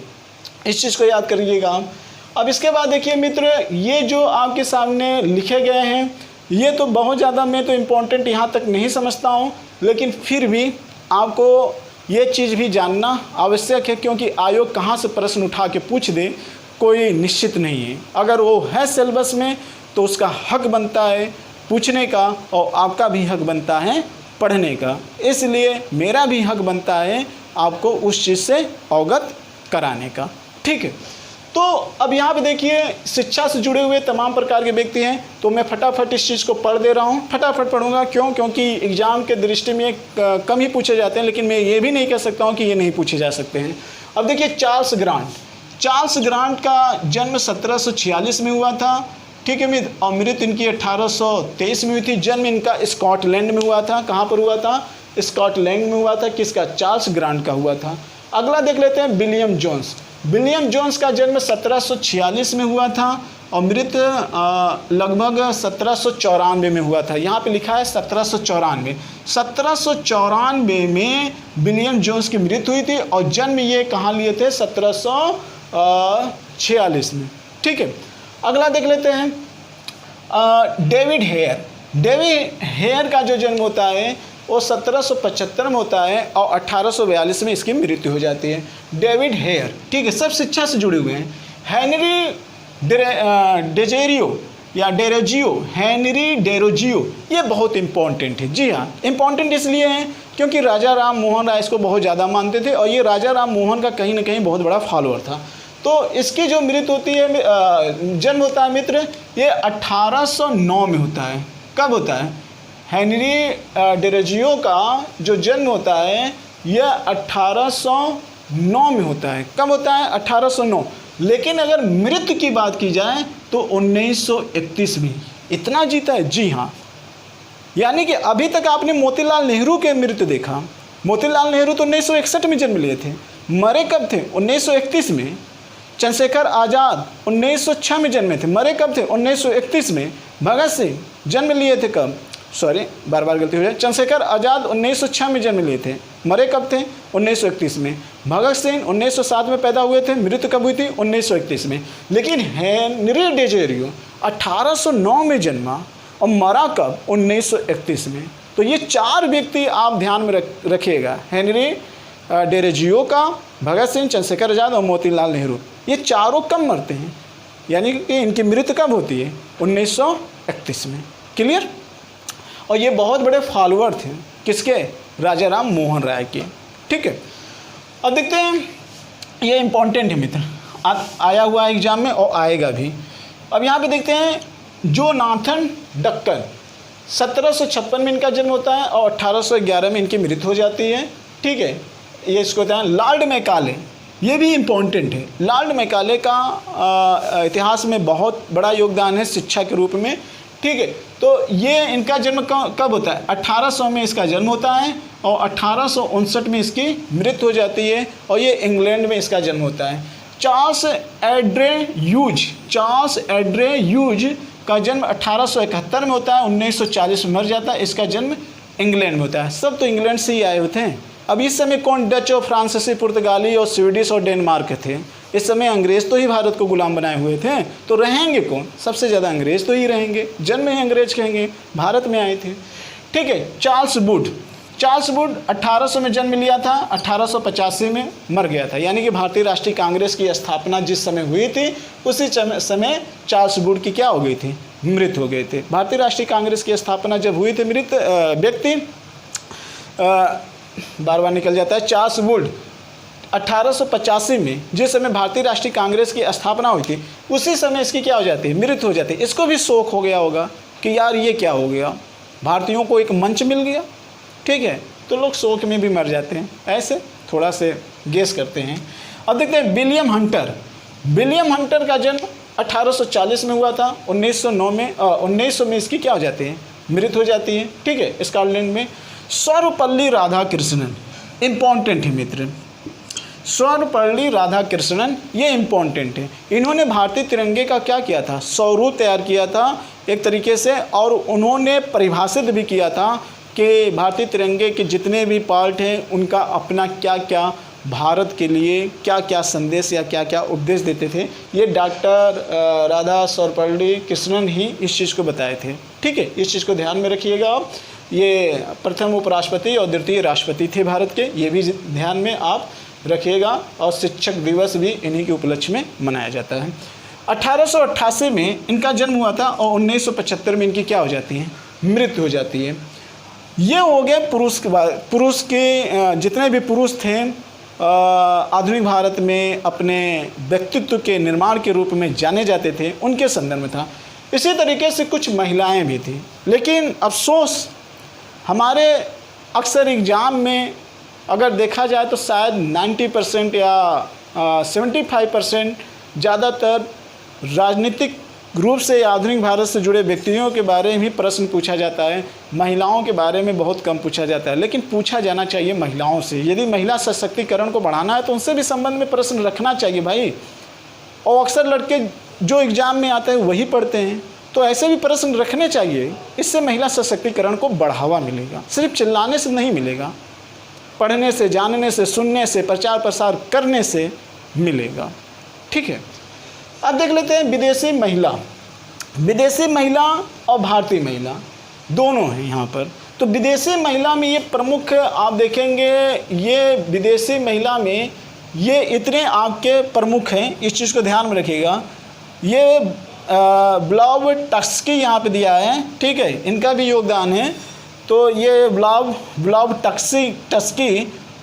इस चीज़ को याद करिएगा आप। अब इसके बाद देखिए मित्र, ये जो आपके सामने लिखे गए हैं ये तो बहुत ज़्यादा मैं तो इम्पोर्टेंट यहाँ तक नहीं समझता हूँ, लेकिन फिर भी आपको ये चीज़ भी जानना आवश्यक है, क्योंकि आयोग कहाँ से प्रश्न उठा के पूछ दे कोई निश्चित नहीं है। अगर वो है सिलेबस में तो उसका हक बनता है पूछने का, और आपका भी हक बनता है पढ़ने का। इसलिए मेरा भी हक बनता है आपको उस चीज़ से अवगत कराने का। ठीक है, तो अब यहाँ पे देखिए शिक्षा से जुड़े हुए तमाम प्रकार के व्यक्ति हैं, तो मैं फटाफट इस चीज़ को पढ़ दे रहा हूँ। फटाफट पढ़ूंगा, क्यों? क्योंकि एग्ज़ाम के दृष्टि में कम ही पूछे जाते हैं, लेकिन मैं ये भी नहीं कह सकता हूँ कि ये नहीं पूछे जा सकते हैं। अब देखिए चार्ल्स ग्रांट का जन्म 1746 में हुआ था। ठीक है मित्र, और मृत्यु इनकी 1823 में हुई थी। जन्म इनका स्कॉटलैंड में हुआ था। कहाँ पर हुआ था? स्कॉटलैंड में हुआ था। किसका? चार्ल्स ग्रांट का हुआ था। अगला देख लेते हैं विलियम जोन्स का जन्म 1746 में हुआ था और मृत्यु लगभग 1794 में हुआ था। यहाँ पे लिखा है 1794। 1794 में विलियम जोन्स की मृत्यु हुई थी और जन्म ये कहाँ लिए थे? 1746 में। ठीक है, अगला देख लेते हैं डेविड हेयर का जो जन्म होता है वो 1775 में होता है और 1842 में इसकी मृत्यु हो जाती है। डेविड हेयर, ठीक है, सब शिक्षा से जुड़े हुए हैं। हेनरी डेरोजियो, ये बहुत इंपॉर्टेंट है। जी हाँ, इंपॉर्टेंट इसलिए है क्योंकि राजा राम मोहन राय इसको बहुत ज़्यादा मानते थे और ये राजा राम मोहन का कहीं ना कहीं बहुत बड़ा फॉलोअर था। तो इसकी जो मृत्यु होती है, जन्म होता है मित्र, ये 1809 में होता है। कब होता है? हेनरी डेरोजियो का जो जन्म होता है यह 1809 में होता है। कब होता है? 1809। लेकिन अगर मृत्यु की बात की जाए तो 1931 में। इतना जीता है? जी हाँ। यानी कि अभी तक आपने मोतीलाल नेहरू के मृत्यु देखा। मोतीलाल नेहरू तो 1961 में जन्म लिए थे, मरे कब थे? 1931 में। चंद्रशेखर आज़ाद 1906 में जन्मे थे, मरे कब थे? 1931 में। भगत सिंह जन्म लिए थे कब? बार बार गलती हो जाए। चंद्रशेखर आज़ाद 1906 में जन्म लिए थे, मरे कब थे? 1931 में। भगत सिंह 1907 में पैदा हुए थे, मृत्यु कब हुई थी? 1931 में। लेकिन हेनरी डेरोजियो 1809 में जन्मा और मरा कब? 1931 में। तो ये चार व्यक्ति आप ध्यान में रखिएगा, हेनरी डेरोजियो का, भगत सिंह, चंद्रशेखर आज़ाद और मोतीलाल नेहरू। ये चारों कब मरते हैं, यानी कि इनकी मृत्यु कब होती है? 1931 में। क्लियर? और ये बहुत बड़े फॉलोअर थे किसके? राजा राम मोहन राय के। ठीक है, अब देखते हैं, ये इंपॉर्टेंट है मित्र, आया हुआ एग्जाम में और आएगा भी। अब यहाँ पे देखते हैं जोनाथन डक्कन, 1756 में इनका जन्म होता है और 1811 में इनकी मृत्यु हो जाती है। ठीक है, ये इसको होता है। लॉर्ड मैकाले, ये भी इम्पॉर्टेंट है। लॉर्ड मैकाले का इतिहास में बहुत बड़ा योगदान है शिक्षा के रूप में। ठीक है, तो ये इनका जन्म कब होता है? 1800 में इसका जन्म होता है और 1859 में इसकी मृत्यु हो जाती है और ये इंग्लैंड में इसका जन्म होता है। चार्ल्स एड्रे ह्यूज का जन्म 1871 में होता है, 1940 में मर जाता है। इसका जन्म इंग्लैंड में होता है। सब तो इंग्लैंड से ही आए हुए थे। अब इस समय कौन डच और फ्रांसीसी, पुर्तगाली और स्वीडिश और डेनमार्क थे। इस समय अंग्रेज़ तो ही भारत को गुलाम बनाए हुए थे, तो रहेंगे कौन? सबसे ज़्यादा अंग्रेज़ तो ही रहेंगे, जन्म ही अंग्रेज कहेंगे, भारत में आए थे। ठीक है, चार्ल्स वुड 1800 में जन्म लिया था, 1885 में मर गया था। यानी कि भारतीय राष्ट्रीय कांग्रेस की स्थापना जिस समय हुई थी उसी समय चार्ल्स वुड की क्या हो गई थी? मृत्यु हो गए थे। भारतीय राष्ट्रीय कांग्रेस की स्थापना जब हुई थी, मृत व्यक्ति बार बार निकल जाता है। चार्ल्स वुड 1885 में जिस समय भारतीय राष्ट्रीय कांग्रेस की स्थापना हुई थी उसी समय इसकी क्या हो जाती है? मृत्यु हो जाती है। इसको भी शौक हो गया होगा कि यार ये क्या हो गया, भारतीयों को एक मंच मिल गया। ठीक है, तो लोग शौक में भी मर जाते हैं, ऐसे थोड़ा से गेस करते हैं। अब देखते हैं विलियम हंटर का जन्म 1840 में हुआ था, 1900 में इसकी क्या हो जाती है? मृत्यु हो जाती है। ठीक है, स्कॉटलैंड में। सर्वपल्ली राधाकृष्णन इम्पॉर्टेंट है मित्र, सर्वपल्ली राधाकृष्णन ये इम्पॉर्टेंट है। इन्होंने भारतीय तिरंगे का क्या किया था? स्वरूप तैयार किया था एक तरीके से, और उन्होंने परिभाषित भी किया था कि भारतीय तिरंगे के जितने भी पार्ट हैं उनका अपना क्या क्या भारत के लिए क्या क्या संदेश या क्या क्या उपदेश देते थे, ये डॉक्टर राधा सर्वपल्ली कृष्णन ही इस चीज़ को बताए थे। ठीक है, इस चीज़ को ध्यान में रखिएगा आप। ये प्रथम उपराष्ट्रपति और द्वितीय राष्ट्रपति थे भारत के, ये भी ध्यान में आप रखिएगा। और शिक्षक दिवस भी इन्हीं के उपलक्ष्य में मनाया जाता है। 1888 में इनका जन्म हुआ था और 1975 में इनकी क्या हो जाती है, मृत्यु हो जाती है। ये हो गए पुरुष के जितने भी पुरुष थे आधुनिक भारत में अपने व्यक्तित्व के निर्माण के रूप में जाने जाते थे, उनके संदर्भ में था। इसी तरीके से कुछ महिलाएं भी थी, लेकिन अफसोस हमारे अक्सर एग्ज़ाम में अगर देखा जाए तो शायद 90% या 75% ज़्यादातर राजनीतिक रूप से आधुनिक भारत से जुड़े व्यक्तियों के बारे में भी प्रश्न पूछा जाता है, महिलाओं के बारे में बहुत कम पूछा जाता है। लेकिन पूछा जाना चाहिए महिलाओं से। यदि महिला सशक्तिकरण को बढ़ाना है तो उनसे भी संबंध में प्रश्न रखना चाहिए भाई। और अक्सर लड़के जो एग्ज़ाम में आते हैं वही पढ़ते हैं, तो ऐसे भी प्रश्न रखने चाहिए। इससे महिला सशक्तिकरण को बढ़ावा मिलेगा, सिर्फ चिल्लाने से नहीं मिलेगा, पढ़ने से, जानने से, सुनने से, प्रचार प्रसार करने से मिलेगा। ठीक है, अब देख लेते हैं विदेशी महिला। विदेशी महिला और भारतीय महिला दोनों हैं यहाँ पर। तो विदेशी महिला में ये प्रमुख आप देखेंगे, ये विदेशी महिला में ये इतने आपके प्रमुख हैं, इस चीज़ को ध्यान में रखिएगा। ये ब्लावटस्की यहाँ पे दिया है, ठीक है, इनका भी योगदान है। तो ये ब्लावटस्की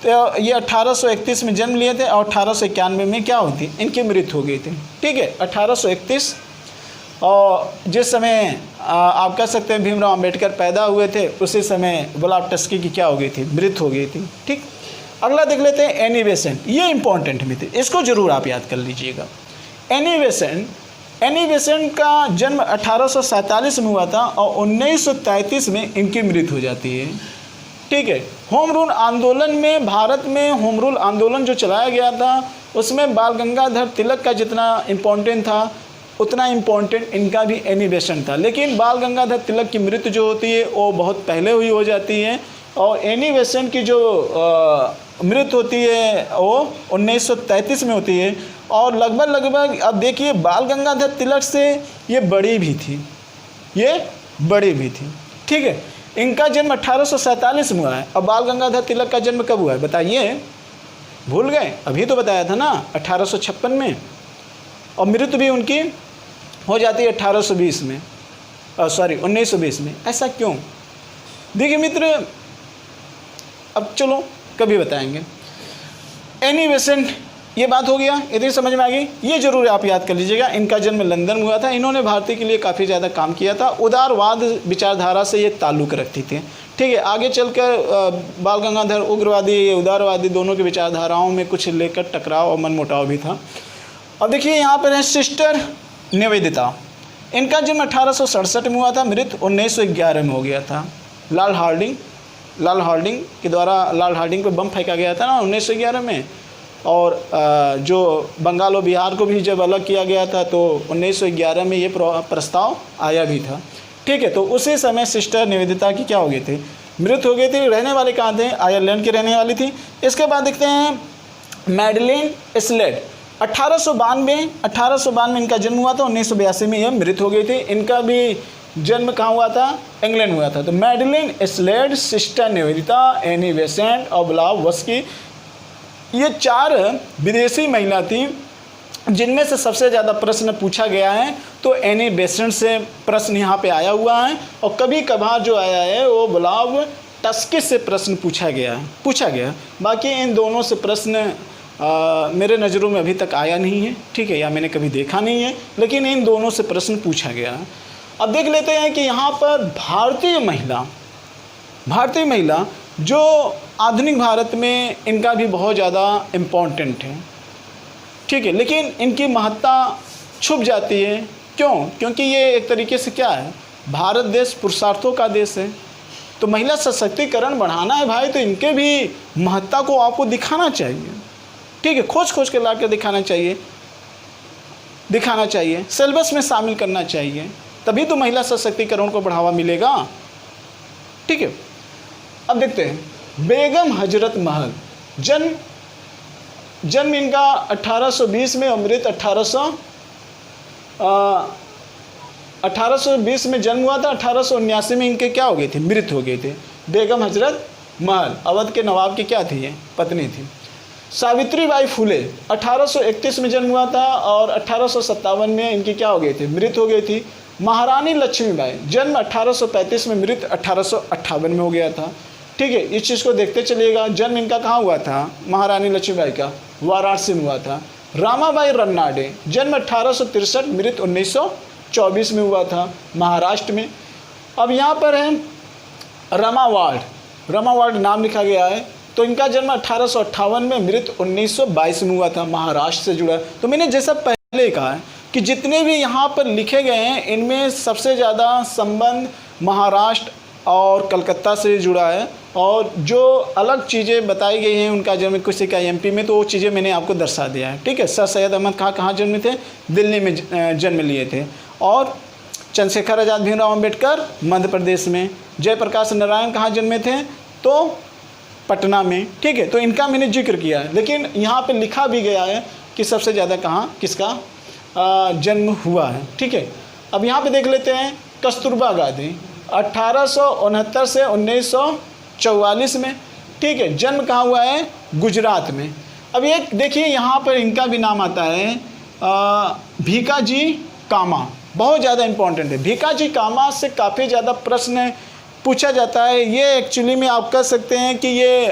तो ये 1831 में जन्म लिए थे और 1891 में क्या हुई थी, इनकी मृत्यु हो गई थी। ठीक है, 1831, और जिस समय आप कह सकते हैं भीमराव अंबेडकर पैदा हुए थे, उसी समय ब्लावटस्की की क्या हो गई थी, मृत्यु हो गई थी। ठीक, अगला देख लेते हैं एनी बेसेंट। ये इंपॉर्टेंट भी थे, इसको जरूर आप याद कर लीजिएगा। एनी बेसेंट का जन्म 1847 में हुआ था और 1933 में इनकी मृत्यु हो जाती है। ठीक है, होम रूल आंदोलन में, भारत में होम रूल आंदोलन जो चलाया गया था उसमें बाल गंगाधर तिलक का जितना इम्पोर्टेंट था उतना इम्पोर्टेंट इनका भी एनी बेसेंट था। लेकिन बाल गंगाधर तिलक की मृत्यु जो होती है वो बहुत पहले हुई हो जाती है और एनी बेसेंट की जो मृत्यु होती है वो 1933 में होती है। और लगभग अब देखिए बाल गंगाधर तिलक से ये बड़ी भी थी, ये बड़ी भी थी। ठीक है, इनका जन्म 1847 में हुआ है। अब बाल गंगाधर तिलक का जन्म कब हुआ है बताइए, भूल गए? अभी तो बताया था ना, 1856 में। और मृत्यु भी उनकी हो जाती है 1820 में, 1920 में। ऐसा क्यों? देखिए मित्र, अब चलो कभी बताएंगे। एनी बेसेंट, ये बात हो गया, इतनी समझ में आ गई। ये जरूर आप याद कर लीजिएगा। इनका जन्म लंदन में हुआ था। इन्होंने भारतीय के लिए काफ़ी ज़्यादा काम किया था। उदारवाद विचारधारा से ये ताल्लुक़ रखती थी। ठीक है, आगे चलकर बाल गंगाधर उग्रवादी उदारवादी दोनों की विचारधाराओं में कुछ लेकर टकराव और मनमुटाव भी था। अब देखिए यहाँ पर है सिस्टर निवेदिता। इनका जन्म 1867 में हुआ था, मृत्यु 1911 में हो गया था। लॉर्ड हार्डिंग के द्वारा, लॉर्ड हार्डिंग पर बम फेंका गया था ना 1911 में। और जो बंगाल और बिहार को भी जब अलग किया गया था तो 1911 में ये प्रस्ताव आया भी था। ठीक है, तो उसी समय सिस्टर निवेदिता की क्या हो गई थी, मृत्यु हो गई थी। रहने वाले कहाँ थे, आयरलैंड की रहने वाली थी। इसके बाद देखते हैं मैडलिन स्लेड। 1892 में इनका जन्म हुआ था, 1982 में यह मृत्यु हो गई थी। इनका भी जन्म कहाँ हुआ था, इंग्लैंड में हुआ था। तो Madeleine Slade, sister Nivedita, Annie Besant और ब्लावटस्की, ये 4 विदेशी महिला थी जिनमें से सबसे ज़्यादा प्रश्न पूछा गया है। तो एनी बेसेंट से प्रश्न यहाँ पे आया हुआ है और कभी कभार जो आया है वो ब्लावटस्की से प्रश्न पूछा गया। बाकी इन दोनों से प्रश्न मेरे नज़रों में अभी तक आया नहीं है। ठीक है, या मैंने कभी देखा नहीं है, लेकिन इन दोनों से प्रश्न पूछा गया है। अब देख लेते हैं कि यहाँ पर भारतीय महिला जो आधुनिक भारत में, इनका भी बहुत ज़्यादा इम्पोर्टेंट है। ठीक है, लेकिन इनकी महत्ता छुप जाती है। क्यों? क्योंकि ये एक तरीके से क्या है, भारत देश पुरुषार्थों का देश है। तो महिला सशक्तिकरण बढ़ाना है भाई, तो इनके भी महत्ता को आपको दिखाना चाहिए। ठीक है, खोज के ला कर दिखाना चाहिए, सिलेबस में शामिल करना चाहिए, तभी तो महिला सशक्तिकरण को बढ़ावा मिलेगा। ठीक है, अब देखते हैं बेगम हजरत महल। जन्म जन्म इनका 1820 में और मृत 1820 में जन्म हुआ था। 1879 में इनके क्या हो गए थे, मृत हो गए थे। बेगम हजरत महल अवध के नवाब की क्या थी, ये पत्नी थी। सावित्रीबाई फुले 1831 में जन्म हुआ था और 1857 में इनकी क्या हो गई थी, मृत हो गई थी। महारानी लक्ष्मीबाई जन्म 1835 में, मृत 1858 में हो गया था। ठीक है, इस चीज़ को देखते चलिएगा। जन्म इनका कहाँ हुआ था, महारानी लक्ष्मीबाई का वाराणसी में हुआ था। रामाबाई रन्नाडे जन्म 1863, मृत 1924 में हुआ था, महाराष्ट्र में। अब यहाँ पर है रमावार्ड नाम लिखा गया है। तो इनका जन्म 1858 में, मृत 1922 में हुआ था, महाराष्ट्र से जुड़ा। तो मैंने जैसा पहले कहा है कि जितने भी यहाँ पर लिखे गए हैं इनमें सबसे ज़्यादा संबंध महाराष्ट्र और कलकत्ता से जुड़ा है, और जो अलग चीज़ें बताई गई हैं उनका जन्म किसी का एमपी में, तो वो चीज़ें मैंने आपको दर्शा दिया है। ठीक है, सर सैयद अहमद खां कहाँ जन्मे थे, दिल्ली में जन्म लिए थे। और चंद्रशेखर आज़ाद, भीमराव अम्बेडकर मध्य प्रदेश में। जयप्रकाश नारायण कहाँ जन्मे थे, तो पटना में। ठीक है, तो इनका मैंने जिक्र किया है, लेकिन यहाँ पे लिखा भी गया है कि सबसे ज़्यादा कहाँ किसका जन्म हुआ है। ठीक है, अब यहाँ पे देख लेते हैं कस्तूरबा गांधी 1869 से 1944 में। ठीक है, जन्म कहाँ हुआ है, गुजरात में। अब एक देखिए यहाँ पर इनका भी नाम आता है भीकाजी कामा, बहुत ज़्यादा इम्पोर्टेंट है। भीकाजी कामा से काफ़ी ज़्यादा प्रश्न पूछा जाता है। ये एक्चुअली में आप कह सकते हैं कि ये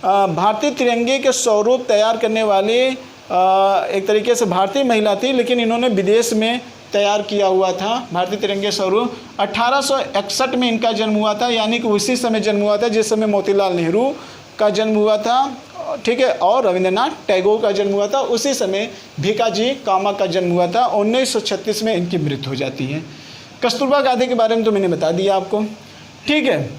भारतीय तिरंगे के स्वरूप तैयार करने वाली एक तरीके से भारतीय महिला थी, लेकिन इन्होंने विदेश में तैयार किया हुआ था भारतीय तिरंगे स्वरूप। 1861 में इनका जन्म हुआ था, यानी कि उसी समय जन्म हुआ था जिस समय मोतीलाल नेहरू का जन्म हुआ था। ठीक है, और रविंद्रनाथ टैगोर का जन्म हुआ था, उसी समय भीकाजी कामा का जन्म हुआ था। 1936 में इनकी मृत्यु हो जाती है। कस्तूरबा गांधी के बारे में तो मैंने बता दिया आपको। ठीक है,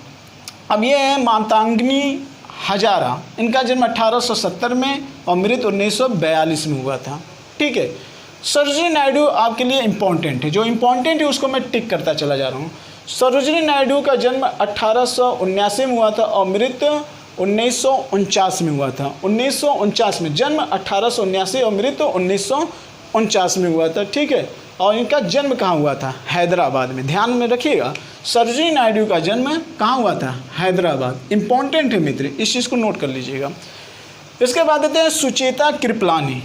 अब ये है मातंगी हजारा, इनका जन्म 1870 में और मृत्यु 1942 में हुआ था। ठीक है, सरोजिनी नायडू आपके लिए इम्पॉर्टेंट है, जो इम्पॉर्टेंट है उसको मैं टिक करता चला जा रहा हूँ। सरोजिनी नायडू का जन्म 1879 में हुआ था और मृत्यु 1949 में हुआ था। 1949 में जन्म 1879 और मृत्यु 1949 में हुआ था। ठीक है, और इनका जन्म कहाँ हुआ था, हैदराबाद में। ध्यान में रखिएगा, सरोजिनी नायडू का जन्म कहाँ हुआ था, हैदराबाद। इम्पॉर्टेंट है मित्र, इस चीज़ को नोट कर लीजिएगा। इसके बाद आते हैं सुचेता कृपलानी,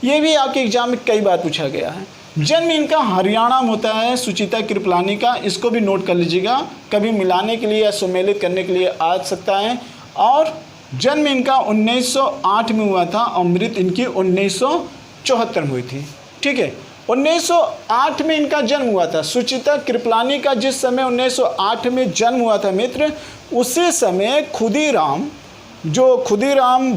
ये भी आपके एग्जाम में कई बार पूछा गया है। जन्म इनका हरियाणा में होता है, सुचेता कृपलानी का, इसको भी नोट कर लीजिएगा, कभी मिलाने के लिए या सम्मिलित करने के लिए आ सकता है। और जन्म इनका 1908 में हुआ था और मृत्यु इनकी 1974 में हुई थी। ठीक है, 1908 में इनका जन्म हुआ था। सुचेता कृपलानी का जिस समय 1908 में जन्म हुआ था मित्र, उसी समय खुदीराम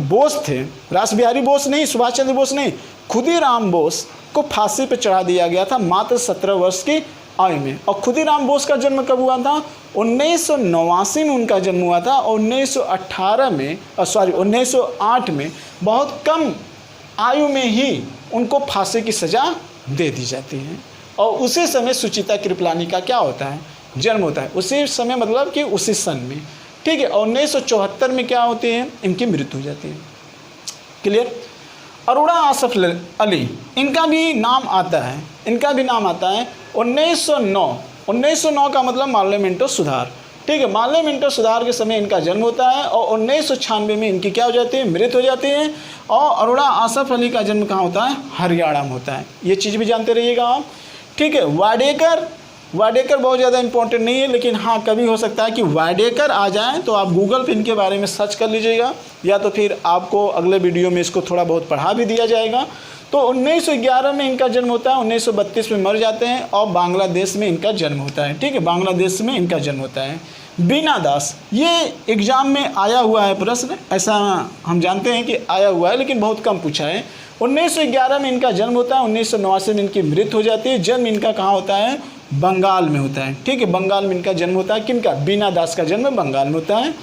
बोस थे, रास बिहारी बोस नहीं, सुभाष चंद्र बोस नहीं, खुदीराम बोस को फांसी पर चढ़ा दिया गया था मात्र 17 वर्ष की आयु में। और खुदीराम बोस का जन्म कब हुआ था, 1989 में उनका जन्म हुआ था। और 1908 में बहुत कम आयु में ही उनको फांसी की सज़ा दे दी जाती है। और उसी समय सुचेता कृपलानी का क्या होता है, जन्म होता है, उसी समय मतलब कि उसी सन में। ठीक है, और 1974 में क्या होती है, इनकी मृत्यु हो जाती है। क्लियर। अरोड़ा आसफ अली, इनका भी नाम आता है, 1909 का मतलब मार्लियामेंटो सुधार। ठीक है, मार्लियामेंटो सुधार के समय इनका जन्म होता है और 1996 में इनकी क्या हो जाती है, मृत्यु हो जाती है। और अरोड़ा आसफ अली का जन्म कहाँ होता है, हरियाणा में होता है। ये चीज़ भी जानते रहिएगा आप। ठीक है, वाडेकर बहुत ज़्यादा इंपॉर्टेंट नहीं है, लेकिन हाँ कभी हो सकता है कि वाडेकर आ जाए, तो आप गूगल पे इनके बारे में सर्च कर लीजिएगा, या तो फिर आपको अगले वीडियो में इसको थोड़ा बहुत पढ़ा भी दिया जाएगा। तो 1911 में इनका जन्म होता है, 1932 में मर जाते हैं और बांग्लादेश में इनका जन्म होता है। ठीक है, बांग्लादेश में इनका जन्म होता है। बीना दास, ये एग्ज़ाम में आया हुआ है प्रश्न, ऐसा हम जानते हैं कि आया हुआ है, लेकिन बहुत कम पूछा है। 1911 में इनका जन्म होता है, 1989 में इनकी मृत्यु हो जाती है। जन्म इनका कहाँ होता है, बंगाल में होता है। ठीक है, बंगाल में इनका जन्म होता है। किनका, बीना दास का जन्म बंगाल में होता है।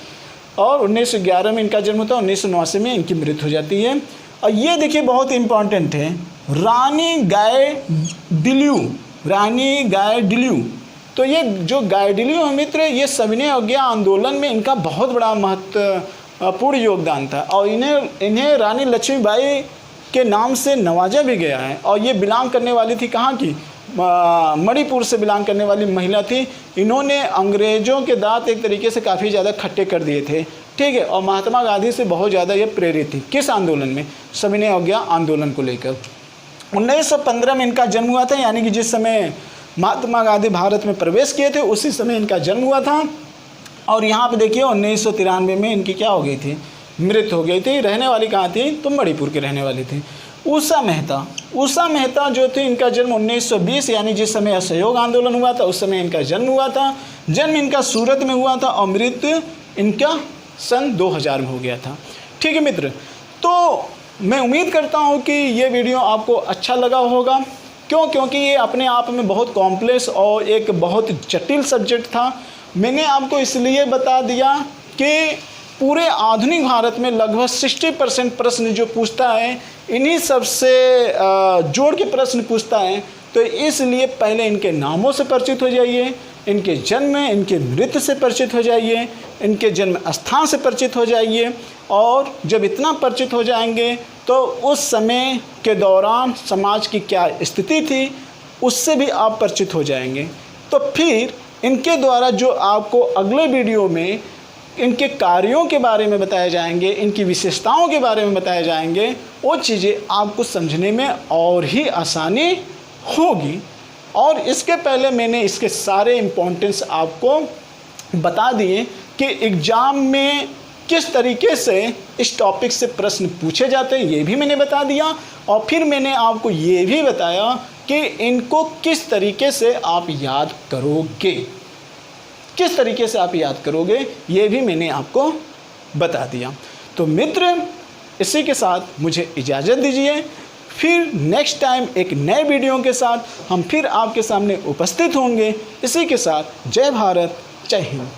और 1911 में इनका जन्म होता है, 1989 में इनकी मृत्यु हो जाती है। और ये देखिए बहुत इंपॉर्टेंट है, रानी गाइडिन्यू। तो ये जो गाइडिन्यू है मित्र, ये सविनय अवज्ञा आंदोलन में इनका बहुत बड़ा पूर्ण योगदान था और इन्हें रानी लक्ष्मीबाई के नाम से नवाजा भी गया है। और ये बिलोंग करने वाली थी कहाँ की, मणिपुर से बिलोंग करने वाली महिला थी। इन्होंने अंग्रेज़ों के दांत एक तरीके से काफ़ी ज़्यादा खट्टे कर दिए थे, ठीक है। और महात्मा गांधी से बहुत ज़्यादा ये प्रेरित थी। किस आंदोलन में, सविनय अवज्ञा आंदोलन को लेकर। 1915 में इनका जन्म हुआ था, यानी कि जिस समय महात्मा गांधी भारत में प्रवेश किए थे उसी समय इनका जन्म हुआ था। और यहाँ पे देखिए 1993 में इनकी क्या हो गई थी, मृत्यु हो गई थी। रहने वाली कहाँ थी, तो मणिपुर की रहने वाली थी। उषा मेहता जो थी, इनका जन्म 1920 यानी जिस समय असहयोग आंदोलन हुआ था उस समय इनका जन्म हुआ था। जन्म इनका सूरत में हुआ था और मृत्यु इनका सन 2000 में हो गया था, ठीक है मित्र। तो मैं उम्मीद करता हूँ कि ये वीडियो आपको अच्छा लगा होगा। क्योंकि ये अपने आप में बहुत कॉम्प्लेक्स और एक बहुत जटिल सब्जेक्ट था। मैंने आपको इसलिए बता दिया कि पूरे आधुनिक भारत में लगभग 60% प्रश्न जो पूछता है इन्हीं सब से जोड़ के प्रश्न पूछता है। तो इसलिए पहले इनके नामों से परिचित हो जाइए, इनके जन्म, इनके मृत्यु से परिचित हो जाइए, इनके जन्म स्थान से परिचित हो जाइए। और जब इतना परिचित हो जाएंगे तो उस समय के दौरान समाज की क्या स्थिति थी उससे भी आप परिचित हो जाएंगे। तो फिर इनके द्वारा जो आपको अगले वीडियो में इनके कार्यों के बारे में बताए जाएंगे, इनकी विशेषताओं के बारे में बताए जाएंगे, वो चीज़ें आपको समझने में और ही आसानी होगी। और इसके पहले मैंने इसके सारे इम्पोर्टेंस आपको बता दिए कि एग्ज़ाम में किस तरीके से इस टॉपिक से प्रश्न पूछे जाते हैं, ये भी मैंने बता दिया। और फिर मैंने आपको ये भी बताया कि इनको किस तरीके से आप याद करोगे, किस तरीके से आप याद करोगे, ये भी मैंने आपको बता दिया। तो मित्र, इसी के साथ मुझे इजाज़त दीजिए। फिर नेक्स्ट टाइम एक नए वीडियो के साथ हम फिर आपके सामने उपस्थित होंगे। इसी के साथ जय भारत, जय हिंद।